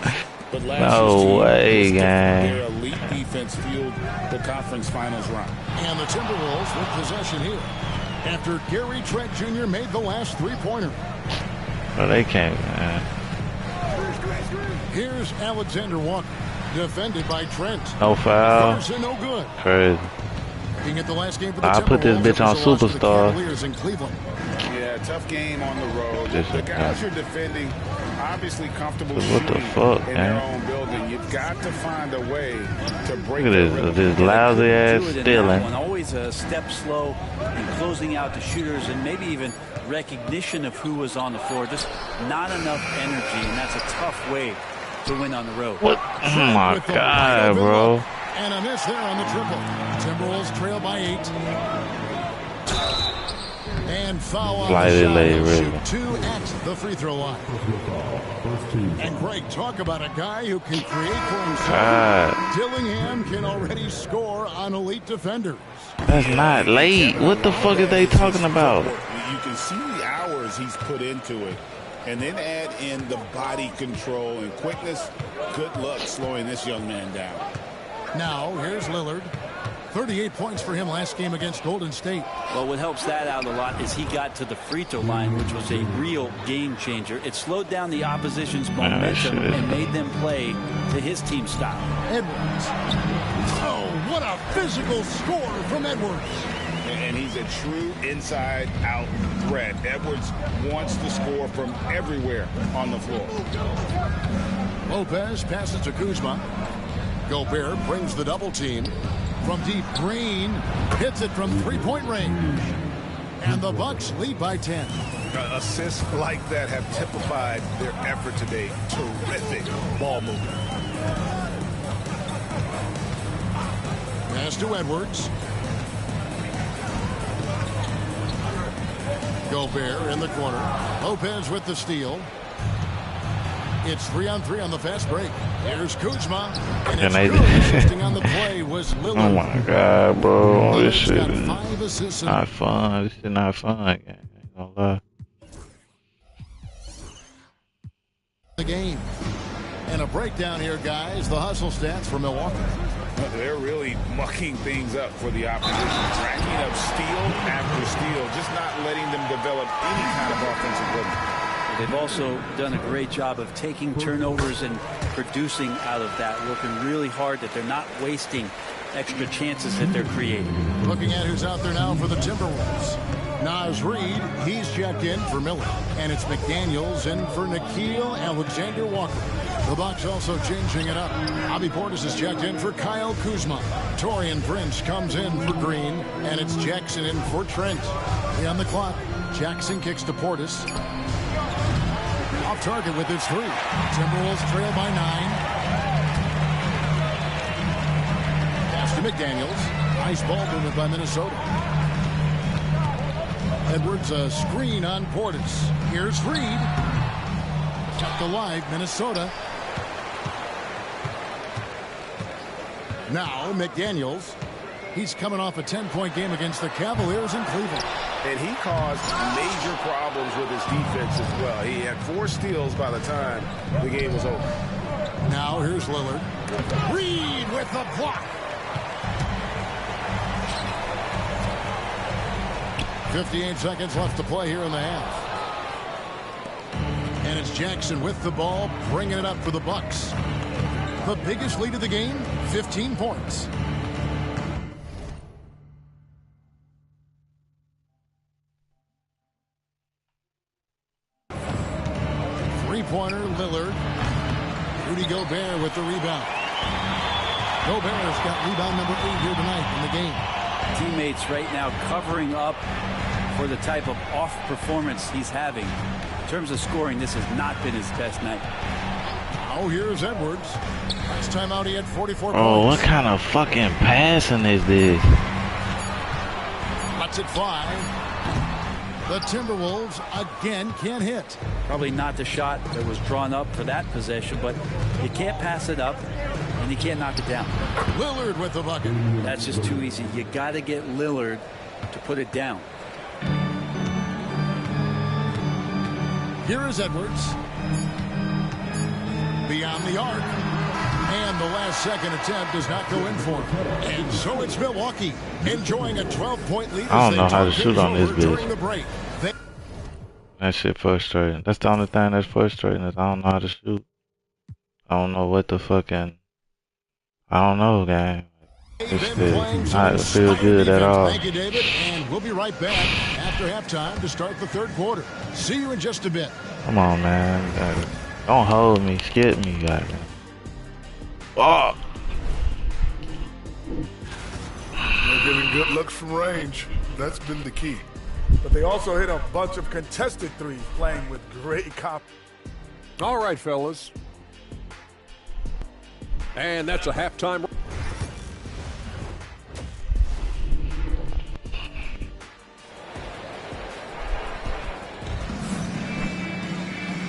But last No way, gang. their elite defense fueled the conference finals run. And the Timberwolves with possession here after Gary Trent Jr. made the last three-pointer. Well, they can't, man. Here's Alexander Walker, defended by Trent. No foul. First and no good. Crazy. Looking at the last game for the I put this Timberwolves, bitch on it was a loss to the Superstar. Cavaliers in Cleveland. Yeah, tough game on the road. This The is guys tough. you're defending, obviously comfortable What the shooting fuck, in man? their own building. You've got to find a way to break Look at this lousy ass Do it in that stealing. one. Always a step slow in closing out the shooters and maybe even recognition of who was on the floor. Just not enough energy, and that's a tough way to win on the road. What? Oh my God, bro. And a miss there on the triple. Timberwolves trail by 8. And foul on the Slightly shot. late, He'll really. shoot 2 at the free throw line. And Greg, talk about a guy who can create for himself. God. Dillingham can already score on elite defenders. That's not late. What the fuck is they talking about? You can see the hours he's put into it. And then add in the body control and quickness. Good luck slowing this young man down. Now, here's Lillard. 38 points for him last game against Golden State. Well, what helps that out a lot is he got to the free throw line, which was a real game changer. It slowed down the opposition's momentum and made them play to his team style. Edwards. Oh, what a physical score from Edwards. And he's a true inside-out threat. Edwards wants to score from everywhere on the floor. Lopez passes to Kuzma. Gobert brings the double team. From deep, Green hits it from three-point range. And the Bucks lead by 10. Assists like that have typified their effort today. Terrific ball movement. Pass to Edwards. Gobert in the corner. Lopez with the steal. It's 3-on-3 on the fast break. Here's Kuzma. And it's good. Assisting on the play was Lillard. Oh my God, bro. This shit got is 5 assists. not fun. This shit not fun. I ain't gonna lie. The game. And a breakdown here, guys. The hustle stats for Milwaukee. They're really mucking things up for the opposition. Racking up steal after steal. Just not letting them develop any kind of offensive rhythm. They've also done a great job of taking turnovers and producing out of that, working really hard that they're not wasting extra chances that they're creating. Looking at who's out there now for the Timberwolves. Naz Reid, he's checked in for Miller. And it's McDaniels in for Nickeil Alexander-Walker. The Bucks also changing it up. Bobby Portis is checked in for Kyle Kuzma. Taurean Prince comes in for Green. And it's Jackson in for Trent. On the clock, Jackson kicks to Portis. Off target with his 3. Timberwolves trail by 9. Pass to McDaniels. Nice ball movement by Minnesota. Edwards a screen on Portis. Here's Reed. Tucked alive, Minnesota. Now McDaniels. He's coming off a 10-point game against the Cavaliers in Cleveland. And he caused major problems with his defense as well. He had 4 steals by the time the game was over. Now here's Lillard. Reed with the block. 58 seconds left to play here in the half. And it's Jackson with the ball, bringing it up for the Bucks. The biggest lead of the game, 15 points. Three-pointer, Lillard. Rudy Gobert with the rebound. Gobert's got rebound number 8 here tonight in the game. Teammates right now covering up for the type of off performance he's having. In terms of scoring, this has not been his best night. Oh, here's Edwards. Last time out, he had 44 points. Oh, what kind of fucking passing is this? Lets it fly. The Timberwolves again can't hit. Probably not the shot that was drawn up for that possession, but you can't pass it up and you can't knock it down. Lillard with the bucket. That's just too easy. You got to get Lillard to put it down. Here is Edwards. Beyond the arc. And the last second attempt does not go in for him. And so it's Milwaukee enjoying a 12-point lead. I don't know how to shoot on this during the bitch. break. That shit frustrating. That's the only thing that's frustrating is I don't know how to shoot. I don't know what the fucking... I don't know, gang. This shit not feel good at all. Thank you, David. And we'll be right back after halftime to start the third quarter. See you in just a bit. Come on, man. Don't hold me. Skip me, guys. Oh. They're getting good looks from range. That's been the key. But they also hit a bunch of contested threes, playing with great confidence. All right, fellas. And that's a halftime.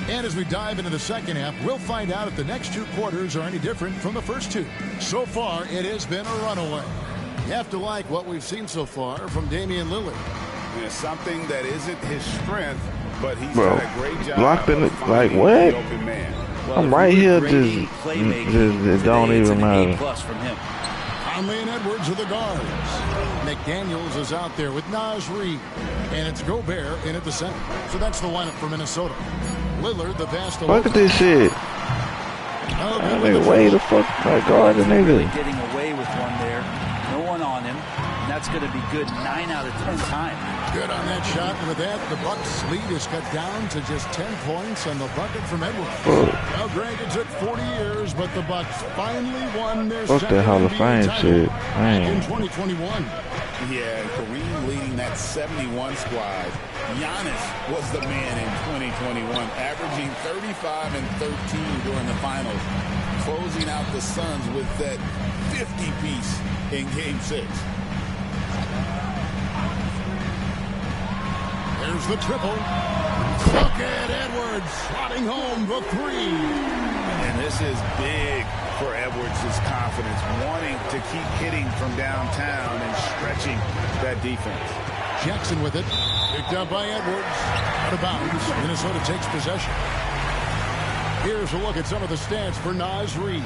And as we dive into the second half, we'll find out if the next 2 quarters are any different from the first 2. So far, it has been a runaway. You have to like what we've seen so far from Damian Lillard. It's something that isn't his strength, but he's Bro, done a great job. blocked in it, like what? I'm right here, just don't even matter. From him. Conley and Edwards are the guards. McDaniels is out there with Naz Reid. And it's Gobert in at the center. So that's the lineup for Minnesota. Lillard, the pass to Look at this shit. Nigga, way the fuck my guard the nigga. Getting away with one there. No one on him. And that's going to be good 9 out of 10 times. Good on that shot. And with that, the Bucks' lead is cut down to just 10 points on the bucket from Edwards. Well, Greg, it took 40 years, but the Bucks finally won their Fuck that Hall of Fame shit. In 2021. Yeah, Kareem leading that 71 squad. Giannis was the man in 2021, averaging 35 and 13 during the finals, closing out the Suns with that 50-piece in Game 6. There's the triple. Look at Edwards slotting home the 3. And this is big for Edwards' confidence, wanting to keep hitting from downtown and stretching that defense. Jackson with it. Picked up by Edwards. Out of bounds. Minnesota takes possession. Here's a look at some of the stats for Naz Reid.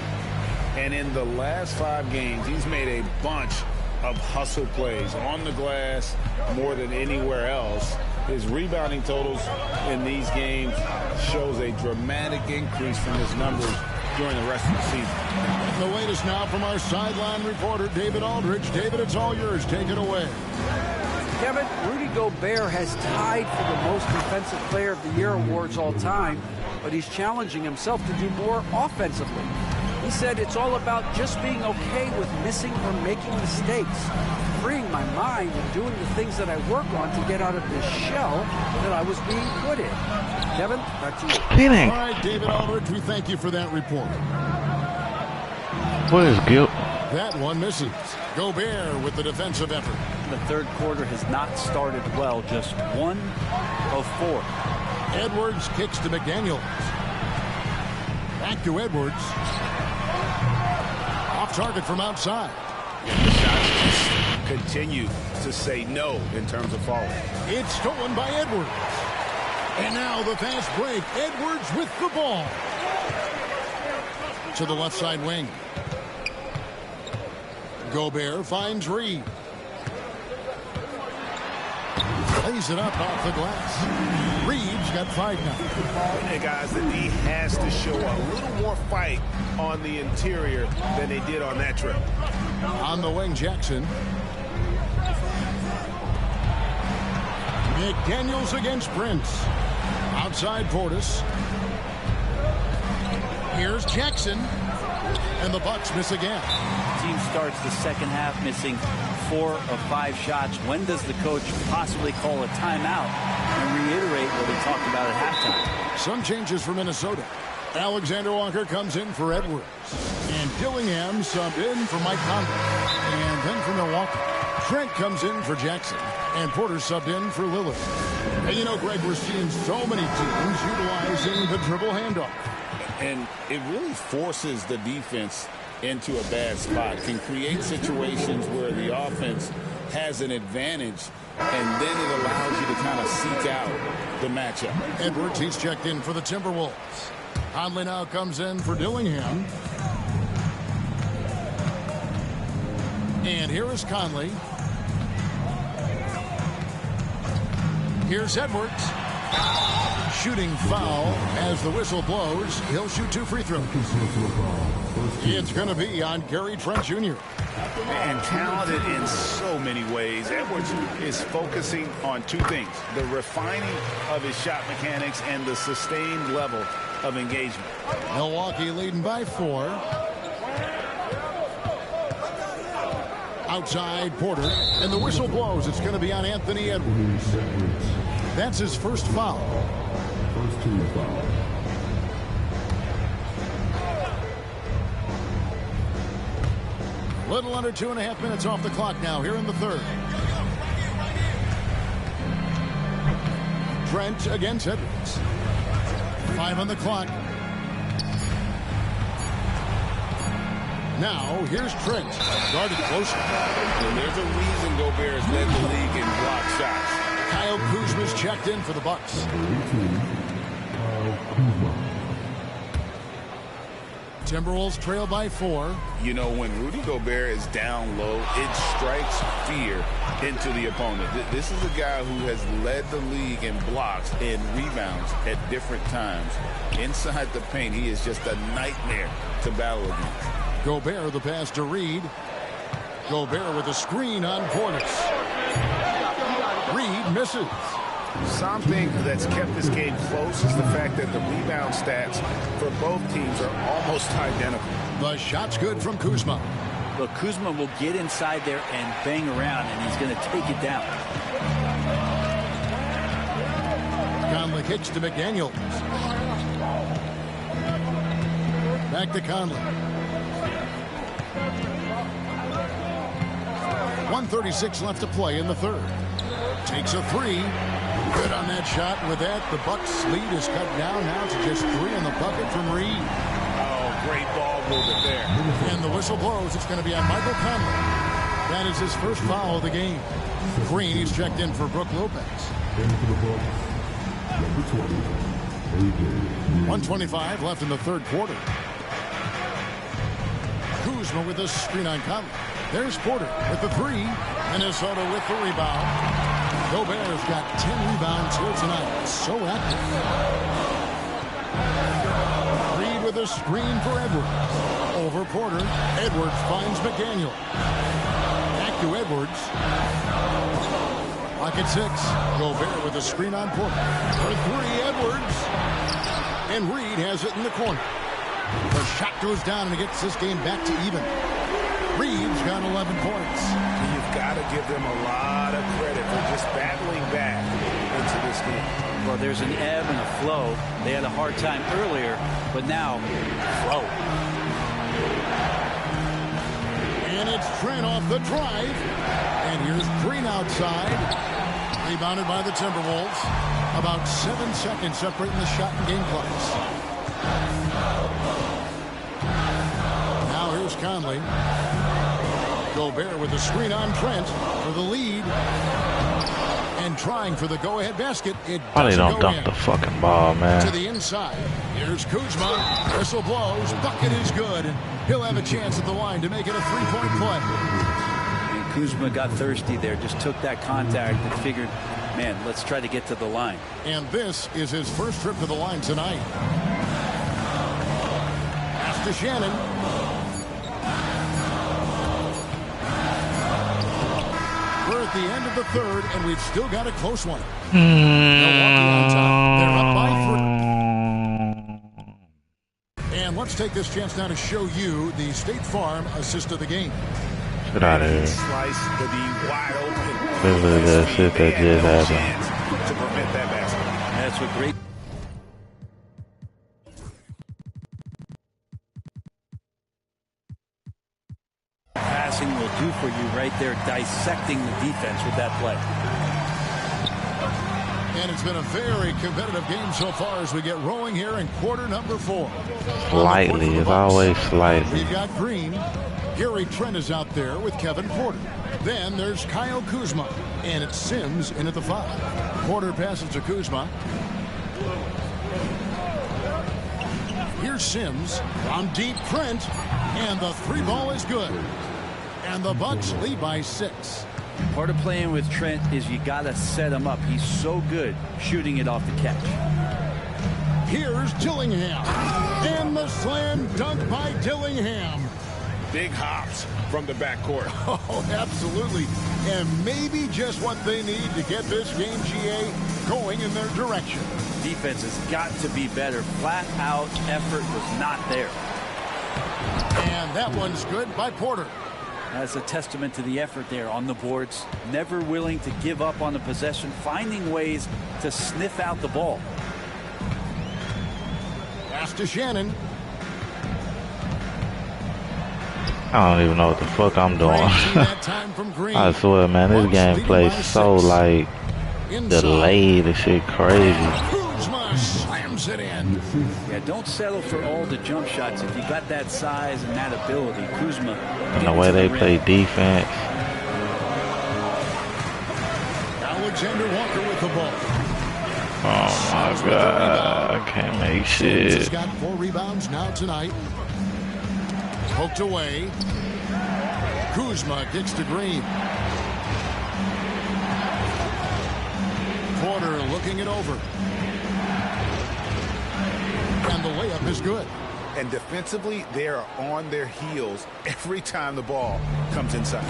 And in the last 5 games, he's made a bunch of hustle plays on the glass more than anywhere else. His rebounding totals in these games shows a dramatic increase from his numbers during the rest of the season. The latest now from our sideline reporter, David Aldridge. David, it's all yours. Take it away. Kevin, Rudy Gobert has tied for the most defensive player of the year awards all time, but he's challenging himself to do more offensively. He said it's all about just being okay with missing or making mistakes, freeing my mind and doing the things that I work on to get out of this shell that I was being put in. Kevin, back to you. All right, David Aldridge, we thank you for that report. What is guilt? That one misses. Gobert with the defensive effort. The third quarter has not started well, just 1 of 4. Edwards kicks to McDaniels. Back to Edwards. Off target from outside. The shot continue to say no in terms of falling. It's stolen by Edwards. And now the fast break. Edwards with the ball. To the left side wing. Gobert finds Reed. Lays it up off the glass. Reed's got 5 now. Hey guys, the D has to show a little more fight on the interior than they did on that trip. On the wing, Jackson. McDaniels against Prince. Outside Portis. Here's Jackson. And the Bucks miss again. Team starts the second half missing 4 of 5 shots. When does the coach possibly call a timeout and reiterate what he talked about at halftime? Some changes for Minnesota. Alexander Walker comes in for Edwards. And Dillingham subbed in for Mike Conley. And then for Milwaukee, Trent comes in for Jackson. And Porter subbed in for Lillard. And you know, Greg, we're seeing so many teams utilizing the dribble handoff. And it really forces the defense into a bad spot. Can create situations where the offense has an advantage, and then it allows you to kind of seek out the matchup. Edwards, he's checked in for the Timberwolves. Conley now comes in for Dillingham. And here is Conley. Here's Edwards. Shooting foul as the whistle blows. He'll shoot 2 free throws. It's going to be on Gary Trent Jr. And talented in so many ways. Edwards is focusing on 2 things: the refining of his shot mechanics and the sustained level of engagement. Milwaukee leading by 4. Outside Porter, and the whistle blows. It's going to be on Anthony Edwards. That's his first foul. First team foul. Little under 2.5 minutes off the clock now here in the third. Trent against Edwards. 5 on the clock. Now, here's Trent. Guarded closer. And there's a reason Gobert has led the league in block shots. Kyle Kuzma's checked in for the Bucks. Timberwolves trail by 4. You know, when Rudy Gobert is down low, it strikes fear into the opponent. This is a guy who has led the league in blocks and rebounds at different times. Inside the paint, he is just a nightmare to battle against. Gobert, the pass to Reed. Gobert with a screen on Portis. Reed misses. Something that's kept this game close is the fact that the rebound stats for both teams are almost identical. The shot's good from Kuzma. Look, Kuzma will get inside there and bang around, and he's going to take it down. Conley kicks to McDaniels. Back to Conley. 1:36 left to play in the third. Takes a 3. Good on that shot. With that, the Bucks' lead is cut down now to just 3 in the bucket from Reed. Oh, great ball movement there. And the whistle blows. It's going to be on Michael Conley. That is his first foul of the game. Green, he's checked in for Brook Lopez. 1:25 left in the third quarter. Kuzma with a screen on Conley. There's Porter with the 3. Minnesota with the rebound. Gobert's got 10 rebounds here tonight. So active. Reed with a screen for Edwards. Over Porter. Edwards finds McDaniel. Back to Edwards. Lock at 6. Gobert with a screen on Porter. For 3, Edwards. And Reed has it in the corner. The shot goes down and it gets this game back to even. Reed's got 11 points. You've got to give them a lot of credit for just battling back into this game. Well, there's an ebb and a flow. They had a hard time earlier, but now, flow. And it's Trent off the drive. And here's Green outside. Rebounded by the Timberwolves. About 7 seconds separating the shot and game clocks. Now here's Conley. Gobert with the screen on Trent for the lead. And trying for the go-ahead basket. It Why they don't go dunk in. the fucking ball, man? To the inside. Here's Kuzma. Whistle blows. Bucket is good. And he'll have a chance at the line to make it a three-point play. And Kuzma got thirsty there. Just took that contact and figured, man, let's try to get to the line. And this is his first trip to the line tonight. Pass to Shannon. We're at the end of the third, and we've still got a close one. Milwaukee on top. They're up by 3. And let's take this chance now to show you the State Farm assist of the game. Get out of here. Slice to be wide open. Look at that shit that just happened. To prevent that basket. That's what great. Passing will do for you right there, dissecting the defense with that play. And it's been a very competitive game so far as we get rolling here in quarter number 4. Slightly, it's always slightly. We've got Green. Gary Trent is out there with Kevin Porter. Then there's Kyle Kuzma. And it's Sims in at the 5. Porter passes to Kuzma. Here's Sims from deep. Trent. And the 3 ball is good. And the Bucks lead by 6. Part of playing with Trent is you got to set him up. He's so good shooting it off the catch. Here's Dillingham. And the slam dunk by Dillingham. Big hops from the backcourt. Oh, absolutely. And maybe just what they need to get this game, GA, going in their direction. Defense has got to be better. Flat out effort was not there. And that one's good by Porter. That's a testament to the effort there on the boards. Never willing to give up on the possession, finding ways to sniff out the ball. Pass to Shannon. I don't even know what the fuck I'm doing. I swear, man, this game plays so like delayed and shit crazy. Kuzma slams it in. Yeah, don't settle for all the jump shots. If you got that size and that ability, Kuzma. And the way they play defense. Alexander Walker with the ball. Oh my God, I can't make shit. He's got 4 rebounds now tonight. Poked away. Kuzma kicks to Green. Porter looking it over. And the layup is good. And defensively, they are on their heels every time the ball comes inside.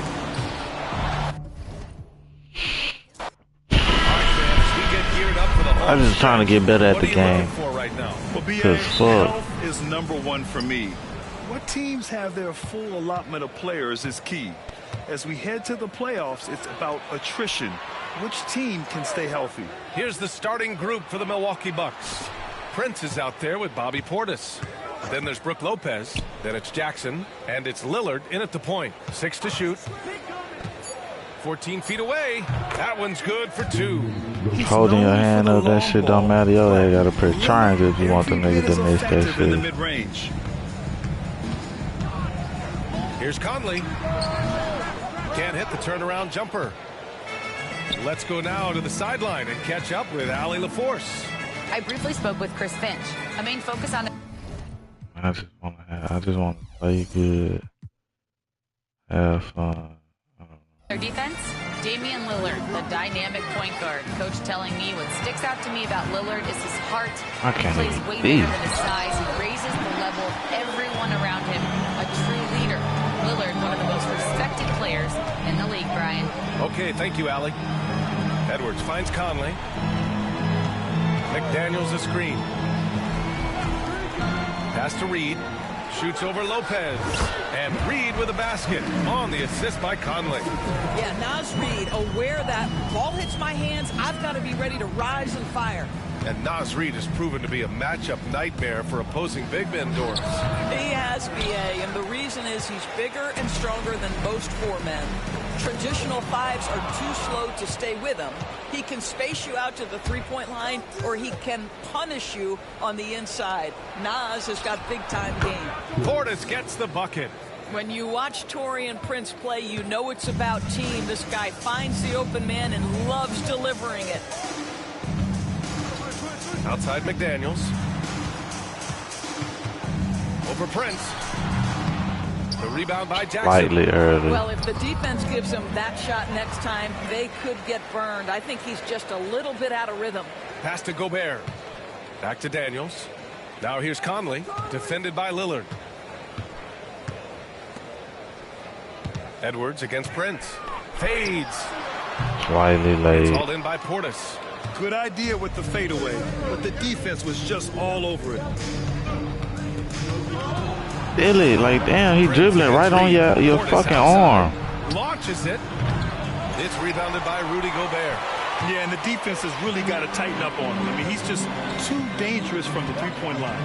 I'm just trying to get better at the game. Well, BA, fuck. health is number 1 for me. What teams have their full allotment of players is key. As we head to the playoffs, it's about attrition. Which team can stay healthy? Here's the starting group for the Milwaukee Bucks. Prince is out there with Bobby Portis. Then there's Brook Lopez. Then it's Jackson. And it's Lillard in at the point. 6 to shoot. 14 feet away. That one's good for 2. Holding your hand up, that shit don't matter. Yo, they gotta press triangle if you want the nigga to miss that In the shit. mid-range. Here's Conley. Can't hit the turnaround jumper. Let's go now to the sideline and catch up with Allie LaForce. I briefly spoke with Chris Finch. A main focus on I just want to play good, have fun. their defense. Damian Lillard, the dynamic point guard. Coach telling me what sticks out to me about Lillard is his heart. I can't He plays even way see. bigger than his size. He raises the level of everyone around him. A true leader. Lillard, one of the most respected players in the league, Brian. Okay, thank you, Allie. Edwards finds Conley. McDaniels a screen. Pass to Reed. Shoots over Lopez. And Reed with a basket on the assist by Conley. Yeah, Naz Reid, aware that ball hits my hands, I've got to be ready to rise and fire. And Naz Reid has proven to be a matchup nightmare for opposing big men, Doris. He has, BA, and the reason is he's bigger and stronger than most 4 men. Traditional 5s are too slow to stay with him. He can space you out to the three-point line, or he can punish you on the inside. Naz has got big-time game. Portis gets the bucket. When you watch Taurean Prince play, you know it's about team. This guy finds the open man and loves delivering it. Outside McDaniels. Over Prince. The rebound by Jackson. Slightly early. Well, if the defense gives him that shot next time, they could get burned. I think he's just a little bit out of rhythm. Pass to Gobert. Back to Daniels. Now here's Conley, defended by Lillard. Edwards against Prince. Fades. Slightly late. It's hauled in by Portis. Good idea with the fadeaway, but the defense was just all over it. Billy, like, damn, he dribbling right on your fucking arm. Launches it. It's rebounded by Rudy Gobert. Yeah, and the defense has really got to tighten up on him. I mean, he's just too dangerous from the three-point line.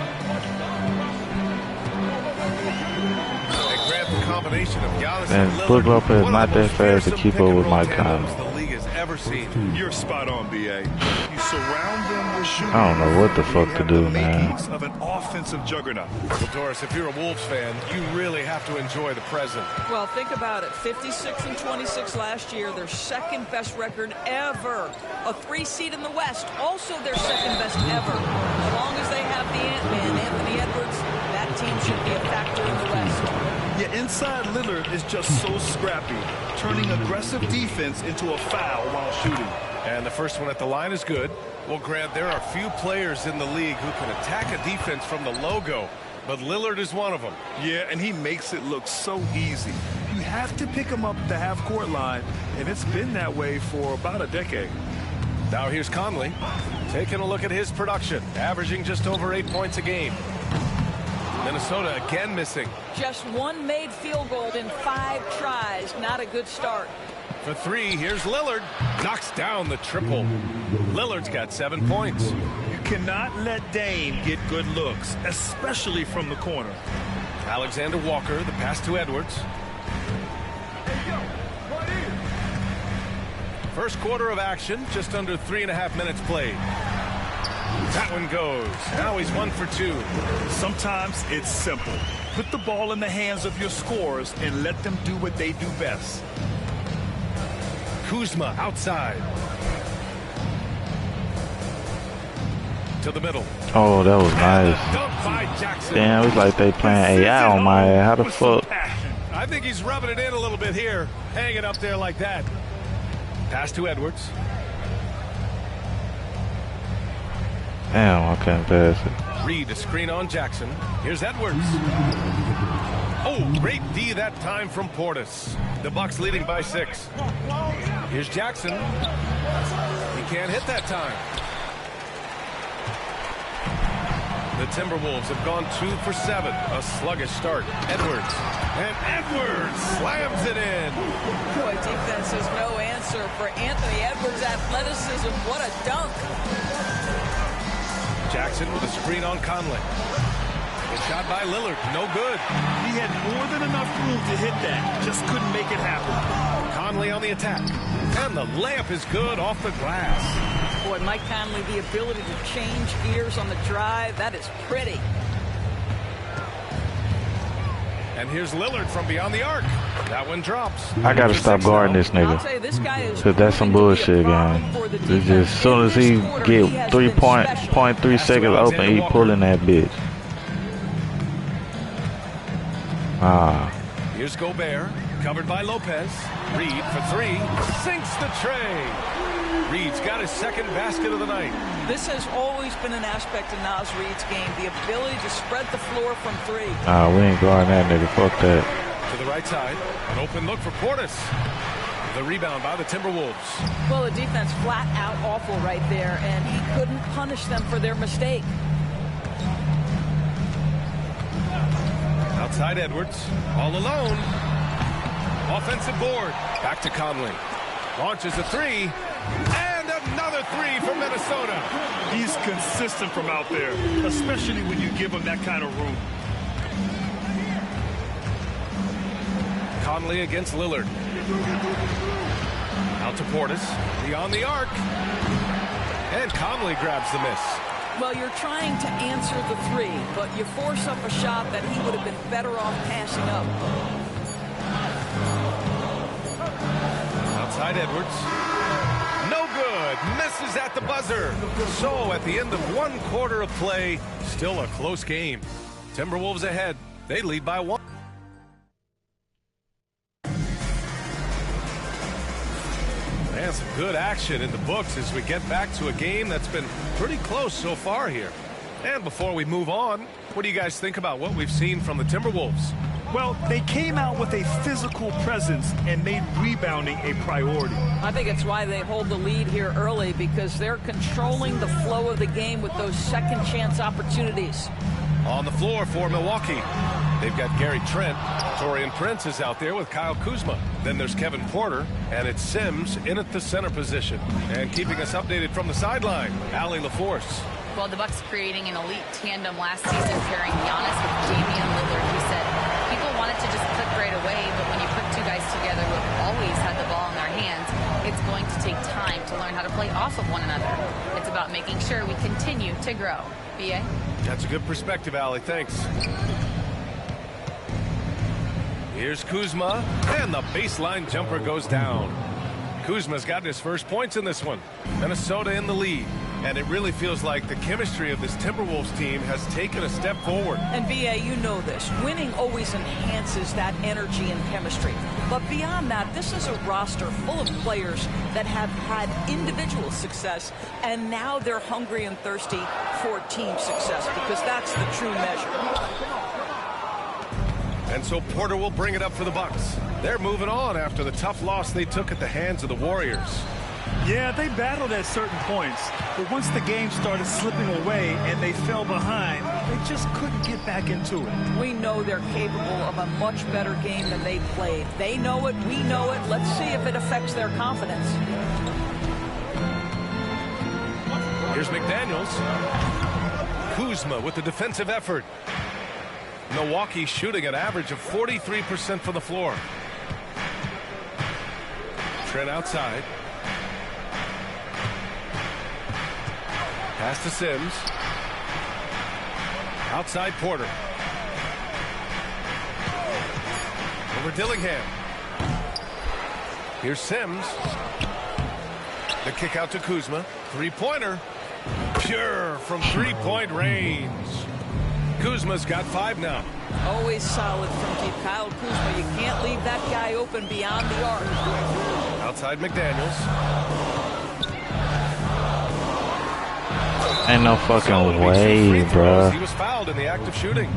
They grab the combination of Giannis And Brook Lopez not that fast to keep up with Mike Conley. The league has ever seen. You're spot on, BA. You surround them with shooting. I don't know what the fuck to do, man. Of an offensive juggernaut. Well, Doris, if you're a Wolves fan, you really have to enjoy the present. Well, think about it. 56-26 last year, their second best record ever. A 3 seed in the West, also their second best ever. As long as they have the Ant-Man, Anthony Edwards, that team should be a factor in the West. Yeah, inside Lillard is just so scrappy, turning aggressive defense into a foul while shooting. And the first one at the line is good. Well, Grant, there are few players in the league who can attack a defense from the logo, but Lillard is one of them. Yeah, and he makes it look so easy. You have to pick him up at the half-court line, and it's been that way for about a decade. Now here's Conley, taking a look at his production, averaging just over 8 points a game. Minnesota again missing. Just one made field goal in 5 tries. Not a good start. For 3, here's Lillard. Knocks down the triple. Lillard's got 7 points. You cannot let Dame get good looks, especially from the corner. Alexander Walker, the pass to Edwards. First quarter of action, just under 3.5 minutes played. That one goes. Now he's 1 for 2. Sometimes it's simple. Put the ball in the hands of your scorers and let them do what they do best. Kuzma outside. To the middle. Oh, that was nice. Dunk by Jackson. Damn, it's like they playing AI on my ass. How the fuck? I think he's rubbing it in a little bit here. Hanging up there like that. Pass to Edwards. Damn, I couldn't pass it. Reed a screen on Jackson. Here's Edwards. Oh, great D that time from Portis. The Bucks leading by 6. Here's Jackson. He can't hit that time. The Timberwolves have gone 2 for 7. A sluggish start. Edwards. And Edwards slams it in. Boy, defense is no answer for Anthony Edwards' athleticism. What a dunk. Jackson with a screen on Conley. Good shot by Lillard. No good. He had more than enough room to hit that. Just couldn't make it happen. Conley on the attack. And the layup is good off the glass. Boy, Mike Conley, the ability to change gears on the drive, that is pretty. And here's Lillard from beyond the arc. That one drops. I gotta stop guarding this nigga. Cause that's some bullshit, gang. It's just as soon as he get 3.3 seconds open, he pulling that bitch. Ah. Here's Gobert, covered by Lopez. Reed for 3, sinks the tray. Reed's got his second basket of the night. This has always been an aspect of Naz Reed's game, the ability to spread the floor from 3. Nah, we ain't guarding that nigga. Fuck that. To the right side, an open look for Portis. The rebound by the Timberwolves. Well, the defense flat out awful right there, and he couldn't punish them for their mistake. Outside Edwards, all alone. Offensive board. Back to Conley. Launches a 3. And another 3 from Minnesota. He's consistent from out there, especially when you give him that kind of room. Conley against Lillard. Out to Portis. Beyond the arc. And Conley grabs the miss. Well, you're trying to answer the three, but you force up a shot that he would have been better off passing up. Outside Edwards. No good. Misses at the buzzer. So at the end of 1 quarter of play, still a close game. Timberwolves ahead. They lead by 1. And some good action in the books as we get back to a game that's been pretty close so far here. And before we move on, what do you guys think about what we've seen from the Timberwolves? Well, they came out with a physical presence and made rebounding a priority. I think it's why they hold the lead here early, because they're controlling the flow of the game with those second chance opportunities. On the floor for Milwaukee, they've got Gary Trent. Taurean Prince is out there with Kyle Kuzma. Then there's Kevin Porter, and it's Sims in at the center position. And keeping us updated from the sideline, Allie LaForce. Well, the Bucks creating an elite tandem last season, pairing Giannis with Damian Lillard. He said people wanted to just click right away, but when you put two guys together who have always had the ball in their hands, it's going to take time to learn how to play off of one another. It's about making sure we continue to grow. B.A.? That's a good perspective, Allie. Thanks. Here's Kuzma, and the baseline jumper goes down. Kuzma's gotten his first points in this one. Minnesota in the lead. And it really feels like the chemistry of this Timberwolves team has taken a step forward. And B.A., you know this. Winning always enhances that energy and chemistry. But beyond that, this is a roster full of players that have had individual success, and now they're hungry and thirsty for team success, because that's the true measure. And so Porter will bring it up for the Bucks. They're moving on after the tough loss they took at the hands of the Warriors. Yeah, they battled at certain points, but once the game started slipping away and they fell behind, they just couldn't get back into it. We know they're capable of a much better game than they played. They know it, we know it. Let's see if it affects their confidence. Here's McDaniels. Kuzma with the defensive effort. Milwaukee shooting an average of 43% from the floor. Trent outside. Pass to Sims. Outside Porter. Over Dillingham. Here's Sims. The kick out to Kuzma. Three-pointer. Pure from three-point range. Kuzma's got 5 now. Always solid from deep. Kyle Kuzma, you can't leave that guy open beyond the arc. Outside McDaniels. Ain't no fucking way, bro. He was fouled in the act of shooting.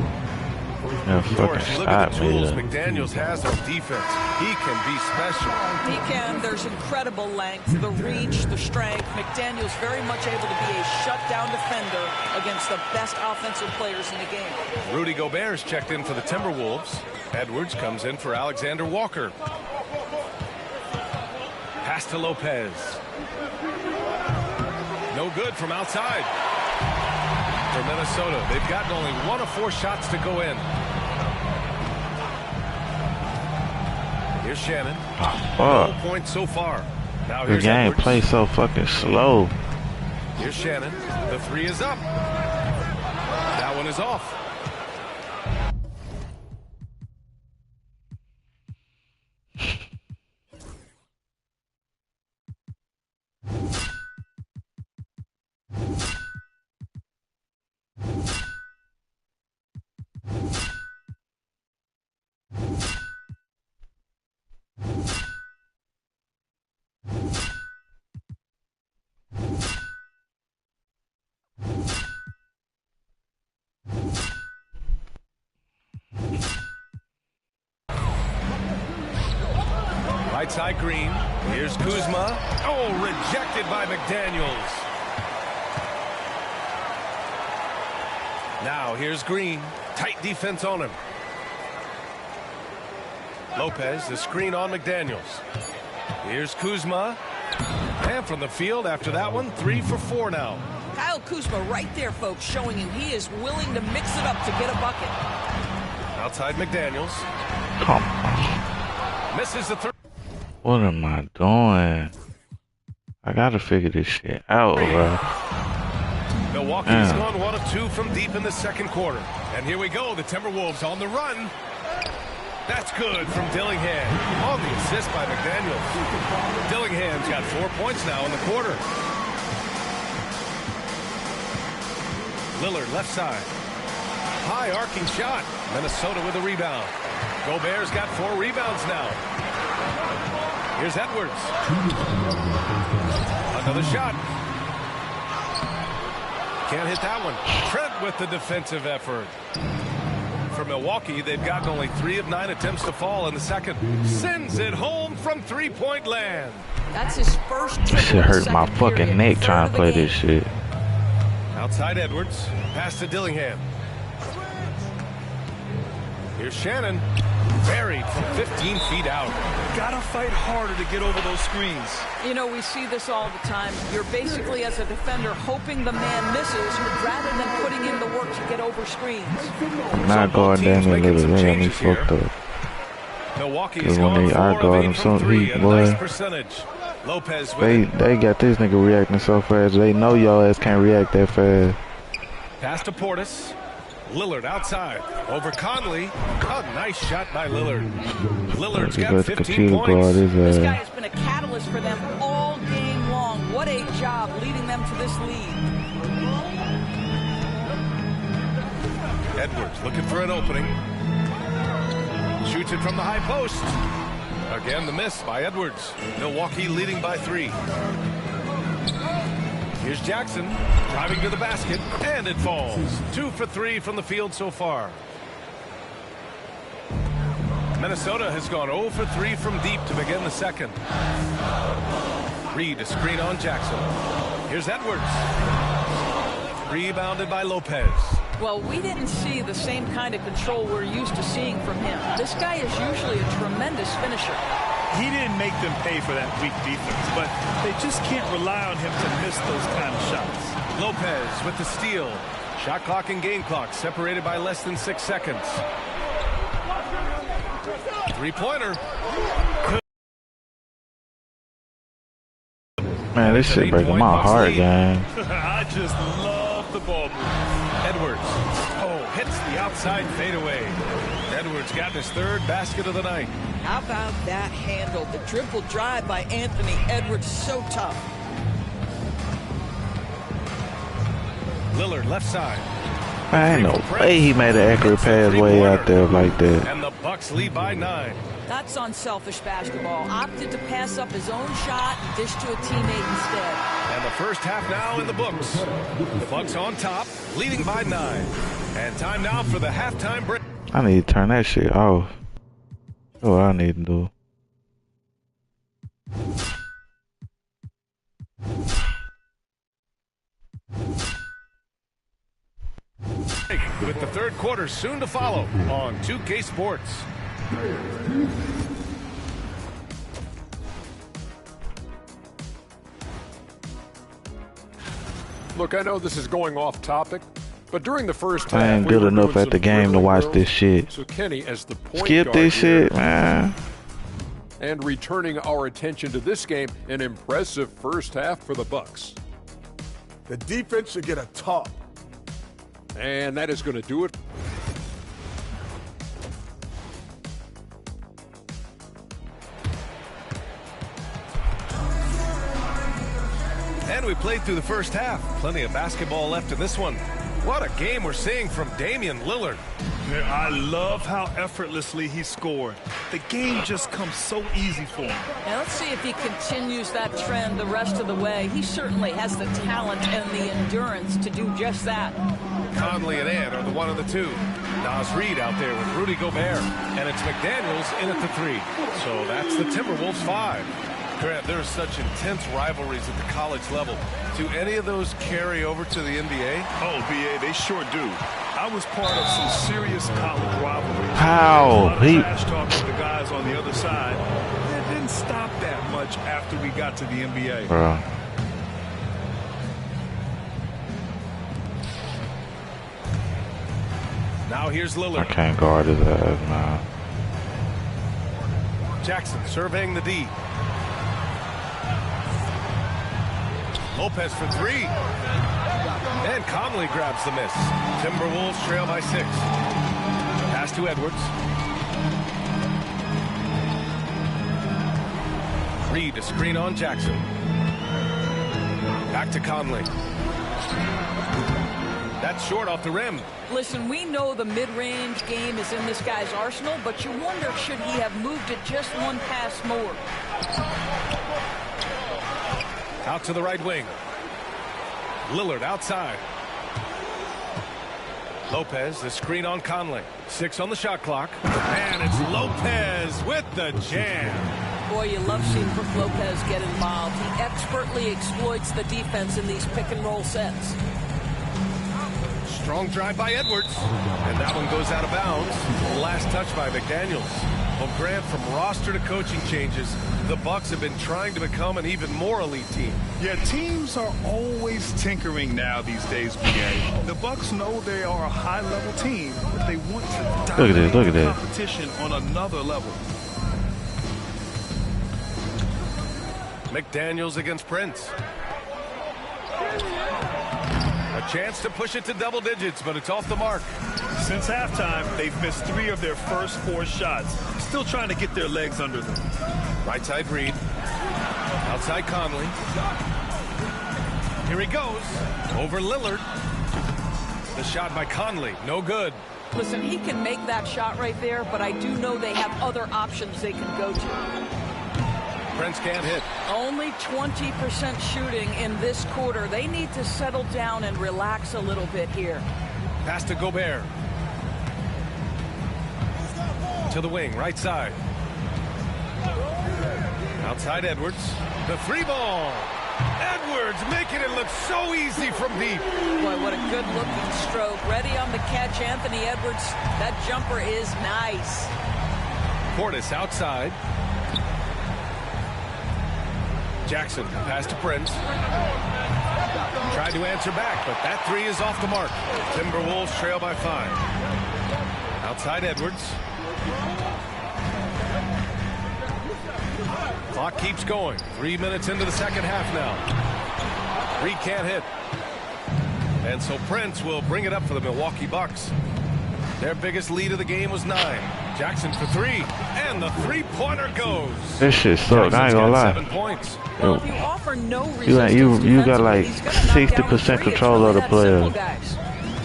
No George, fucking look at shot, the tools man. McDaniels has on defense. He can be special. He can. There's incredible length, the reach, the strength. McDaniels very much able to be a shutdown defender against the best offensive players in the game. Rudy Gobert's checked in for the Timberwolves. Edwards comes in for Alexander Walker. Pass to Lopez. No good from outside. For Minnesota, they've gotten only 1 of 4 shots to go in. Here's Shannon. No points so far. Now The here's game Edwards. plays so fucking slow. Here's Shannon. The 3 is up. That one is off. Right side Green. Here's Kuzma. Oh, rejected by McDaniels. Now here's Green. Tight defense on him. Lopez, the screen on McDaniels. Here's Kuzma. And from the field after that one, 3 for 4 now. Kyle Kuzma right there, folks, showing you he is willing to mix it up to get a bucket. Outside McDaniels. Come on. Misses the 3. What am I doing? I gotta figure this shit out, bro. Milwaukee's gone 1 of 2 from deep in the second quarter. And here we go, the Timberwolves on the run. That's good from Dillingham. On the assist by McDaniels. Dillingham's got 4 points now in the quarter. Lillard left side. High arcing shot. Minnesota with a rebound. Gobert's got 4 rebounds now. Here's Edwards. Another shot. Can't hit that one. Trent with the defensive effort. For Milwaukee, they've gotten only 3 of 9 attempts to fall in the second. Sends it home from three-point land. That's his first triple. Shit hurt my fucking neck trying to play this shit. Outside Edwards. Pass to Dillingham. Here's Shannon. Buried from 15 feet out. Gotta fight harder to get over those screens. You know, we see this all the time. You're basically, as a defender, hoping the man misses rather than putting in the work to get over screens. Not guarding Damian Lillard. They got me fucked up. Milwaukee's when they are guarding some heat, boy. Lopez they got this nigga reacting so fast. They know your ass can't react that fast. Pass to Portis. Lillard outside. Over Conley. A nice shot by Lillard. Lillard's got 15 points. This guy has been a catalyst for them all game long. What a job leading them to this lead. Edwards looking for an opening. Shoots it from the high post. Again, the miss by Edwards. Milwaukee leading by 3. Here's Jackson driving to the basket, and it falls. 2 for 3 from the field so far. Minnesota has gone 0 for 3 from deep to begin the second. Reed a screen on Jackson. Here's Edwards. Rebounded by Lopez. Well, we didn't see the same kind of control we're used to seeing from him. This guy is usually a tremendous finisher. He didn't make them pay for that weak defense, but they just can't rely on him to miss those kind of shots. Lopez with the steal. Shot clock and game clock separated by less than 6 seconds. Three-pointer. Man, this shit breaking my heart, gang. I just love the ball move. Edwards. Oh, hits the outside fadeaway. Edwards got his 3rd basket of the night. How about that handle? The triple drive by Anthony Edwards, so tough. Lillard left side. Man, ain't no way he made an accurate pass way out there like that. And the Bucks lead by 9. That's unselfish basketball. Opted to pass up his own shot and dish to a teammate instead. And the first half now in the books. The Bucks on top, leading by 9. And time now for the halftime break. I need to turn that shit off. That's what I need to do. With the third quarter soon to follow on 2K Sports. Look, I know this is going off topic, but during the first half, I ain't good enough at the game to watch this shit. So Kenny, as the point skip guard this here, shit, man. And returning our attention to this game, an impressive first half for the Bucks. The defense should get a talk. And that is going to do it. And we played through the first half. Plenty of basketball left in this one. What a game we're seeing from Damian Lillard. I love how effortlessly he scored. The game just comes so easy for him. Now let's see if he continues that trend the rest of the way. He certainly has the talent and the endurance to do just that. Conley and Ant are the 1 of the 2. Naz Reid out there with Rudy Gobert. And it's McDaniels in at the 3. So that's the Timberwolves 5. Grant, there's such intense rivalries at the college level. Do any of those carry over to the NBA? Oh, BA, they sure do. I was part of some serious college rivalries. How? He trash talk with the guys on the other side. It didn't stop that much after we got to the NBA. Bro. Now here's Lillard. I can't guard his ass, man. Jackson surveying the D. Lopez for 3. And Conley grabs the miss. Timberwolves trail by 6. Pass to Edwards. Reed, a screen on Jackson. Back to Conley. That's short off the rim. Listen, we know the mid-range game is in this guy's arsenal, but you wonder, should he have moved it just one pass more? Out to the right wing. Lillard outside. Lopez, the screen on Conley. 6 on the shot clock. And it's Lopez with the jam. Boy, you love seeing Brook Lopez get involved. He expertly exploits the defense in these pick-and-roll sets. Strong drive by Edwards. And that one goes out of bounds. Last touch by McDaniels. Well, Grant, from roster to coaching changes, the Bucks have been trying to become an even more elite team. Yeah, teams are always tinkering now these days, BA. The Bucks know they are a high-level team, but they want to dominate the competition on another level. McDaniels against Prince. A chance to push it to double digits, but it's off the mark. Since halftime, they've missed 3 of their first 4 shots. Still trying to get their legs under them. Right side Reed. Outside Conley. Here he goes. Over Lillard. The shot by Conley. No good. Listen, he can make that shot right there, but I do know they have other options they can go to. Prince can't hit. Only 20% shooting in this quarter. They need to settle down and relax a little bit here. Pass to Gobert. To the wing, right side. Outside Edwards. The 3-ball. Edwards making it look so easy from deep. Boy, what a good-looking stroke. Ready on the catch, Anthony Edwards. That jumper is nice. Portis outside. Jackson, pass to Prince. Tried to answer back, but that 3 is off the mark. Timberwolves trail by 5. Outside Edwards. Clock keeps going. 3 minutes into the second half now. Reed can't hit. And so Prince will bring it up for the Milwaukee Bucks. Their biggest lead of the game was 9. Jackson for 3, and the 3-pointer goes. This shit sucks. I ain't gonna lie. 7 points. Well, if you offer no You got like 60% control of the player.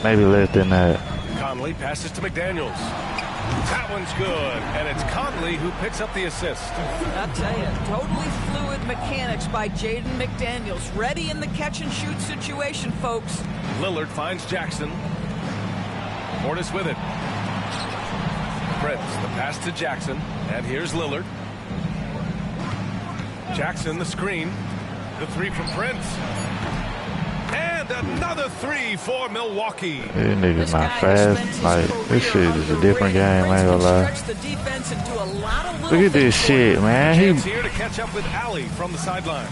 Maybe less than that. Conley passes to McDaniels. That one's good, and it's Conley who picks up the assist. I'll tell you, totally fluid mechanics by Jaden McDaniels. Ready in the catch-and-shoot situation, folks. Lillard finds Jackson. Portis with it. Prince, the pass to Jackson, and here's Lillard. Jackson, the screen. The 3 from Prince. And another 3 for Milwaukee. These niggas not fast. Like, this shit is a different game, I ain't gonna lie. Look at this shit, man. He's here to catch up with Allie from the sideline.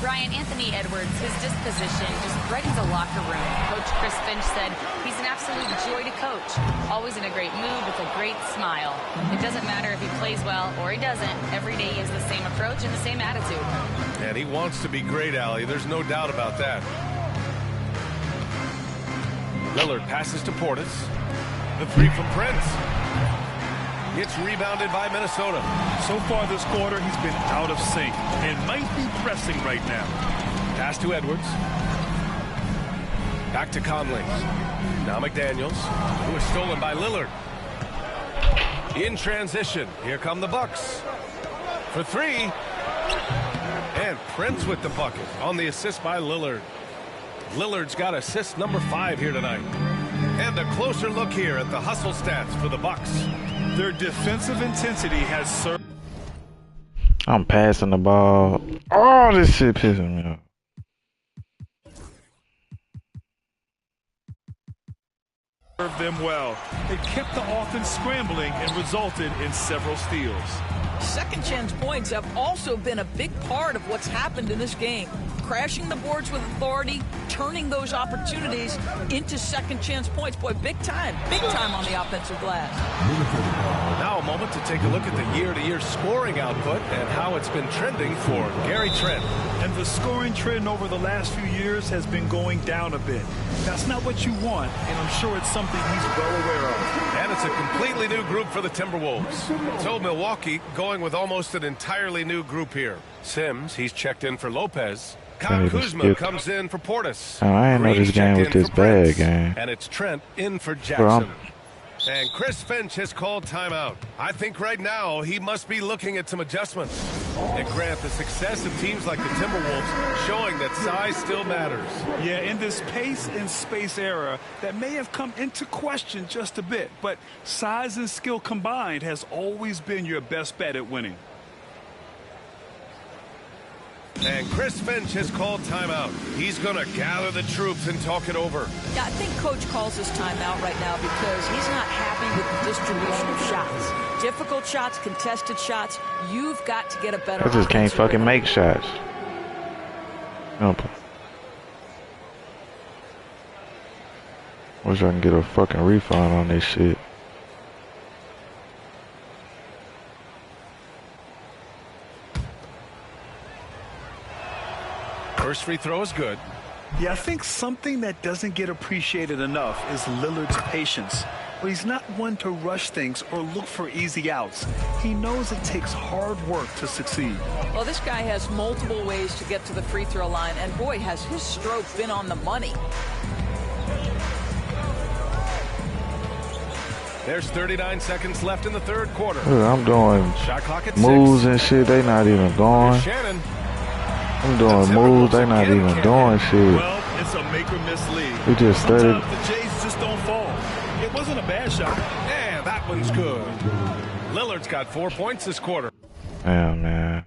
Brian, Anthony Edwards, his disposition just brightens a locker room. Coach Chris Finch said he's an absolute joy to coach. Always in a great mood with a great smile. It doesn't matter if he plays well or he doesn't. Every day he has the same approach and the same attitude. And he wants to be great, Allie. There's no doubt about that. Lillard passes to Portis. The 3 from Prince. It's rebounded by Minnesota. So far this quarter, he's been out of sync and might be pressing right now. Pass to Edwards. Back to Conley. Now McDaniels, who is stolen by Lillard. In transition, here come the Bucks. For 3. And Prince with the bucket on the assist by Lillard. Lillard's got assist number 5 here tonight. And a closer look here at the hustle stats for the Bucks. Their defensive intensity has served. I'm passing the ball. Oh, this shit pissing me off. Served them well. It kept the offense scrambling and resulted in several steals. Second chance points have also been a big part of what's happened in this game. Crashing the boards with authority, turning those opportunities into second chance points. Boy, big time on the offensive glass. Now a moment to take a look at the year-to-year scoring output and how it's been trending for Gary Trent. And the scoring trend over the last few years has been going down a bit. That's not what you want, and I'm sure it's something he's well aware of. And it's a completely new group for the Timberwolves. So Milwaukee going with almost an entirely new group here. Sims, he's checked in for Lopez. Kyle Kuzma comes in for Portis. Oh, I didn't know this game was this bad, gang. And it's Trent in for Jackson. And Chris Finch has called timeout. I think right now he must be looking at some adjustments. And Grant, the success of teams like the Timberwolves showing that size still matters. Yeah, in this pace and space era, that may have come into question just a bit. But size and skill combined has always been your best bet at winning. And Chris Finch has called timeout. He's going to gather the troops and talk it over. Yeah, I think Coach calls this timeout right now because he's not happy with the distribution of shots. Difficult shots, contested shots. You've got to get a better. I just can't fucking make shots. Nope. Wish I can get a fucking refund on this shit. First free throw is good. Yeah, I think something that doesn't get appreciated enough is Lillard's patience. But he's not one to rush things or look for easy outs. He knows it takes hard work to succeed. Well, this guy has multiple ways to get to the free throw line, and boy, has his stroke been on the money. There's 39 seconds left in the third quarter. Look, I'm doing shot clock at moves 6. and shit. They not even going. Here's Shannon. I'm doing moves. They not even doing shit. Well, it's a make or miss lead. We just started. Sometimes the Jays just don't fall. It wasn't a bad shot. Yeah, that one's good. Lillard's got 4 points this quarter. Damn, man.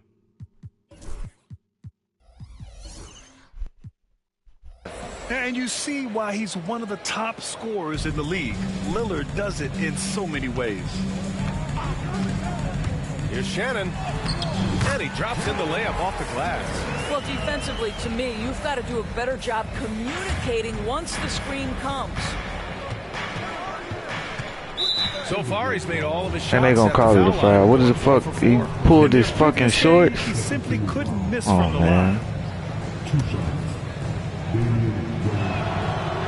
And you see why he's one of the top scorers in the league. Lillard does it in so many ways. Here's Shannon. And he drops in the layup off the glass. Well, defensively, to me, you've got to do a better job communicating once the screen comes. So far, he's made all of his shots. And they gonna call it a foul. What is the fuck? He pulled his fucking shorts. He simply couldn't miss Oh, from the man. line.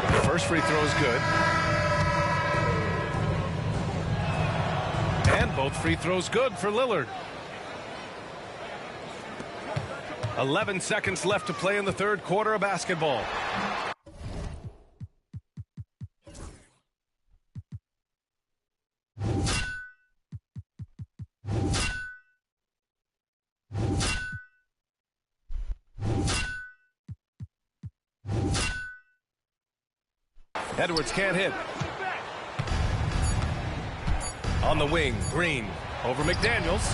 The first free throw is good. And both free throws good for Lillard. 11 seconds left to play in the third quarter of basketball. Edwards can't hit. On the wing, Green over McDaniels.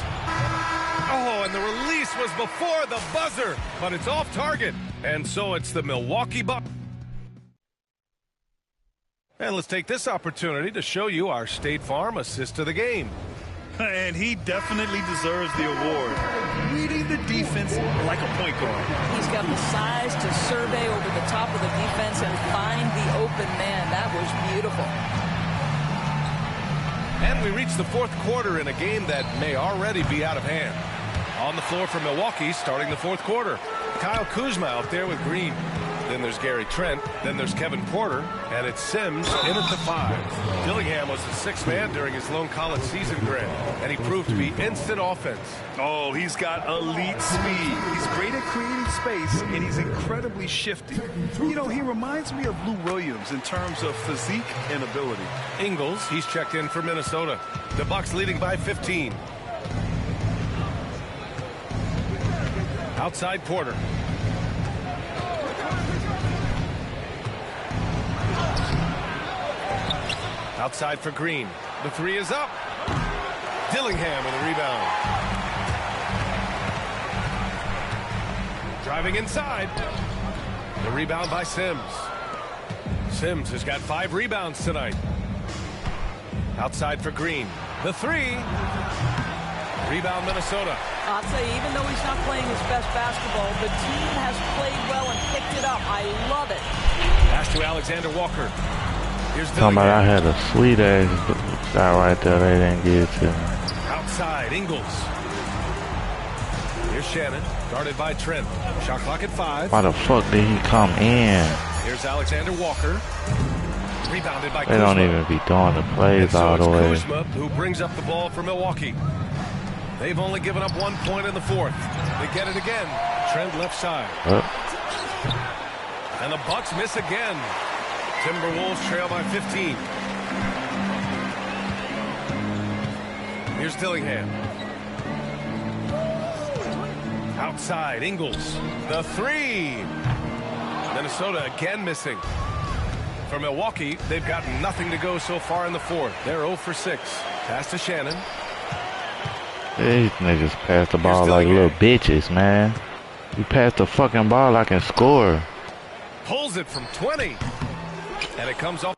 Oh, and the release was before the buzzer, but it's off target. And so it's the Milwaukee Bucks. And let's take this opportunity to show you our State Farm assist of the game. And he definitely deserves the award. Reading the defense like a point guard. He's got the size to survey over the top of the defense and find the open man. That was beautiful. And we reach the fourth quarter in a game that may already be out of hand. On the floor for Milwaukee, starting the fourth quarter. Kyle Kuzma out there with Green. Then there's Gary Trent. Then there's Kevin Porter. And it's Sims in at the 5. Dillingham was the sixth man during his lone college season, Grant. And he proved to be instant offense. Oh, he's got elite speed. He's great at creating space, and he's incredibly shifty. You know, he reminds me of Lou Williams in terms of physique and ability. Ingles, he's checked in for Minnesota. The Bucks leading by 15. Outside Porter. Outside for Green. The three is up. Dillingham with a rebound. Driving inside. The rebound by Sims. Sims has got 5 rebounds tonight. Outside for Green. The three. Rebound, Minnesota. I'll say, even though he's not playing his best basketball, the team has played well and picked it up. I love it. Pass to Alexander Walker. Here's Talking about I had a sweet ass shot right there. They didn't give it to me. Outside, Ingles. Here's Shannon, guarded by Trent. Shot clock at 5. Why the fuck did he come in? Here's Alexander Walker. Rebounded by They Kuzma. don't even be doing the plays all the way. Kuzma who brings up the ball for Milwaukee. They've only given up 1 point in the 4th. They get it again. Trent left side. And the Bucks miss again. Timberwolves trail by 15. Here's Dillingham. Outside, Ingles. The 3. Minnesota again missing. For Milwaukee, they've got nothing to go so far in the 4th. They're 0 for 6. Pass to Shannon. These niggas pass the ball like little bitches, man. You pass the fucking ball, I can score. Pulls it from 20. And it comes off.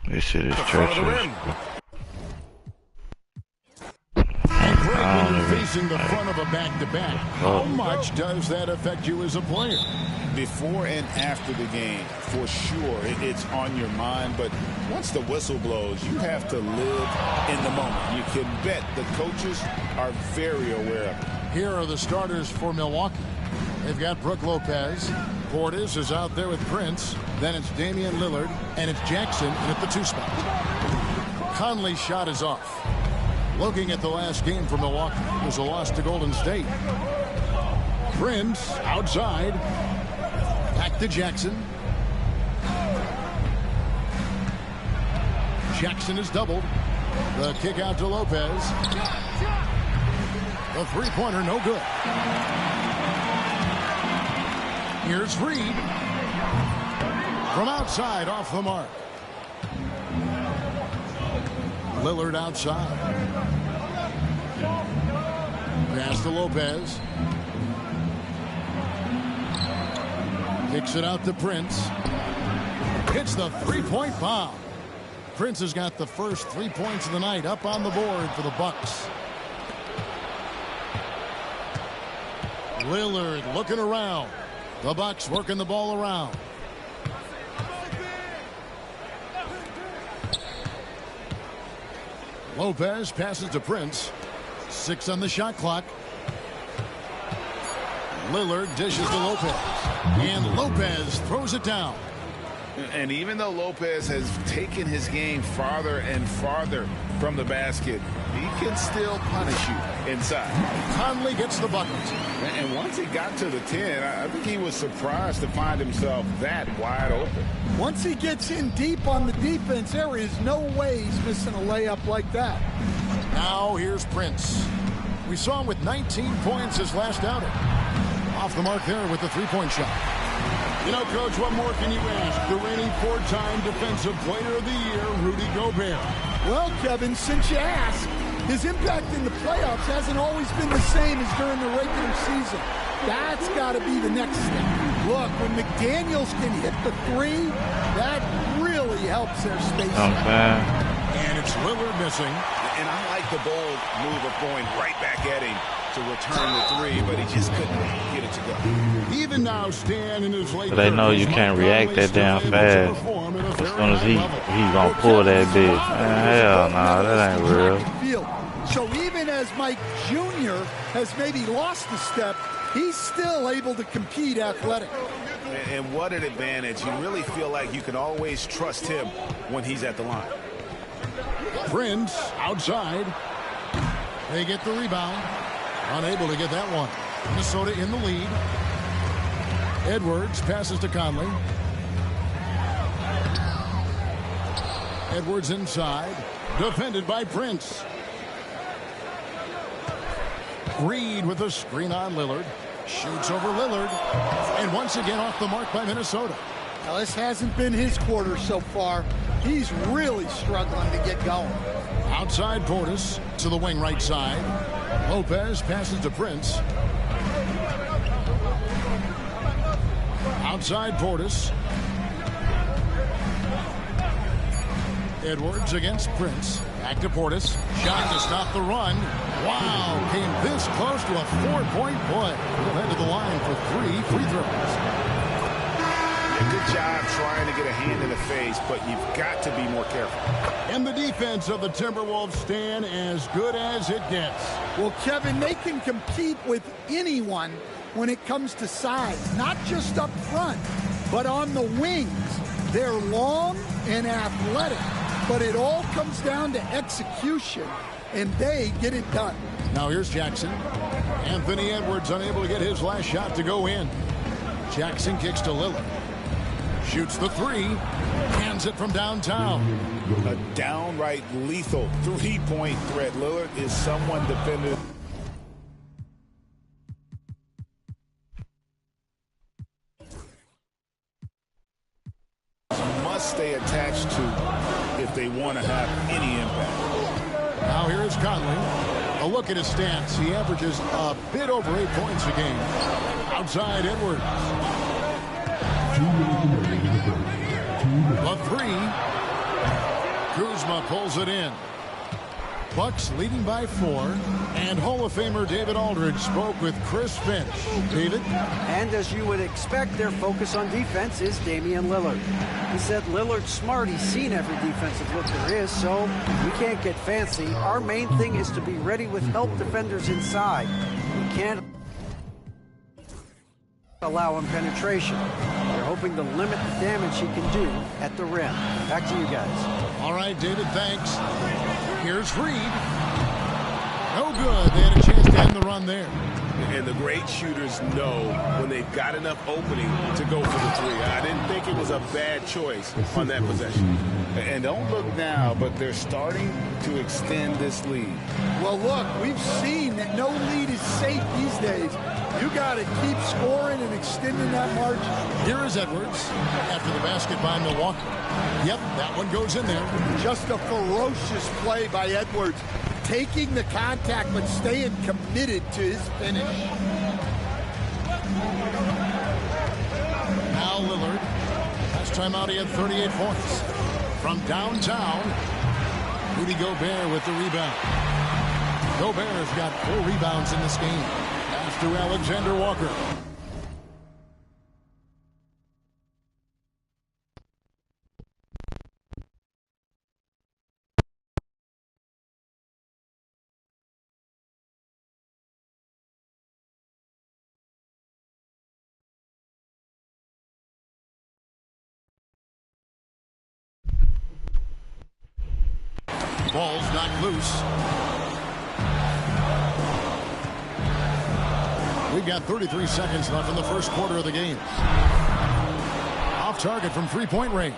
This shit is treacherous. Facing the front of a back-to-back. How much does that affect you as a player? Before and after the game, for sure, it's on your mind. But once the whistle blows, you have to live in the moment. You can bet the coaches are very aware of it. Here are the starters for Milwaukee. They've got Brook Lopez. Portis is out there with Prince. Then it's Damian Lillard. And it's Jackson in at the 2 spot. Conley's shot is off. Looking at the last game for Milwaukee, it was a loss to Golden State. Prince outside. Back to Jackson. Jackson is doubled. The kick out to Lopez. The three-pointer, no good. Here's Reed. From outside, off the mark. Lillard outside. Pass to Lopez. Kicks it out to Prince. Hits the three-point bomb. Prince has got the first 3 points of the night up on the board for the Bucks. Lillard looking around. The Bucks working the ball around. Lopez passes to Prince. 6 on the shot clock. Lillard dishes to Lopez. And Lopez throws it down. And even though Lopez has taken his game farther and farther from the basket, he can still punish you inside. Conley gets the bucket. And once he got to the 10, I think he was surprised to find himself that wide open. Once he gets in deep on the defense, there is no way he's missing a layup like that. Now here's Prince. We saw him with 19 points his last outing. Off the mark there with the three-point shot. You know, Coach, what more can you ask? The reigning 4-time Defensive Player of the Year, Rudy Gobert. Well, Kevin, since you asked, his impact in the playoffs hasn't always been the same as during the regular season. That's got to be the next step. Look, when McDaniels can hit the 3, that really helps their spacing. And it's Lillard missing. And I like the bold move of going right back at him to return the 3, but he just couldn't get it to go. Even now, Stan in his late They know you can't react that damn fast. As soon as he gonna pull that bitch. Man, hell nah, that ain't real. So even as Mike Jr. has maybe lost a step, he's still able to compete athletically. And what an advantage. You really feel like you can always trust him when he's at the line. Prince outside. They get the rebound. Unable to get that one. Minnesota in the lead. Edwards passes to Conley. Edwards inside. Defended by Prince. Reed with a screen on Lillard. Shoots over Lillard. And once again off the mark by Minnesota. Now, this hasn't been his quarter so far. He's really struggling to get going. Outside Portis to the wing right side. Lopez passes to Prince. Outside Portis. Edwards against Prince. Back to Portis. Shot to stop the run. Wow, came this close to a 4-point play. He'll head to the line for 3 free throws. Good job trying to get a hand in the face, but you've got to be more careful. And the defense of the Timberwolves stand as good as it gets. Well, Kevin, they can compete with anyone when it comes to size, not just up front, but on the wings. They're long and athletic, but it all comes down to execution, and they get it done. Now here's Jackson. Anthony Edwards unable to get his last shot to go in. Jackson kicks to Lillard. Shoots the 3. Hands it from downtown. A downright lethal 3-point threat. Lillard is someone dependent. Must stay attached to if they want to have any impact. Now here is Conley. A look at his stats. He averages a bit over 8 points a game. Outside Edwards. A 3. Kuzma pulls it in. Bucks leading by 4. And Hall of Famer David Aldridge spoke with Chris Finch. David? And as you would expect, their focus on defense is Damian Lillard. He said Lillard's smart. He's seen every defensive look there is, so we can't get fancy. Our main thing is to be ready with help defenders inside. We can't allow him penetration. They're hoping to limit the damage he can do at the rim. Back to you guys. All right, David, thanks. Here's Reed. No good. They had a chance to end the run there. And the great shooters know when they've got enough opening to go for the 3. I didn't think it was a bad choice on that possession. And don't look now, but they're starting to extend this lead. Well, look, we've seen that no lead is safe these days. You got to keep scoring and extending that margin. Here is Edwards after the basket by Milwaukee. Yep, that one goes in there. Just a ferocious play by Edwards. Taking the contact, but staying committed to his finish. Now Lillard. Last time out he had 38 points. From downtown, Rudy Gobert with the rebound. Gobert has got 4 rebounds in this game. Pass to Alexander Walker. Ball's knocked loose. We've got 33 seconds left in the first quarter of the game. Off target from 3-point range.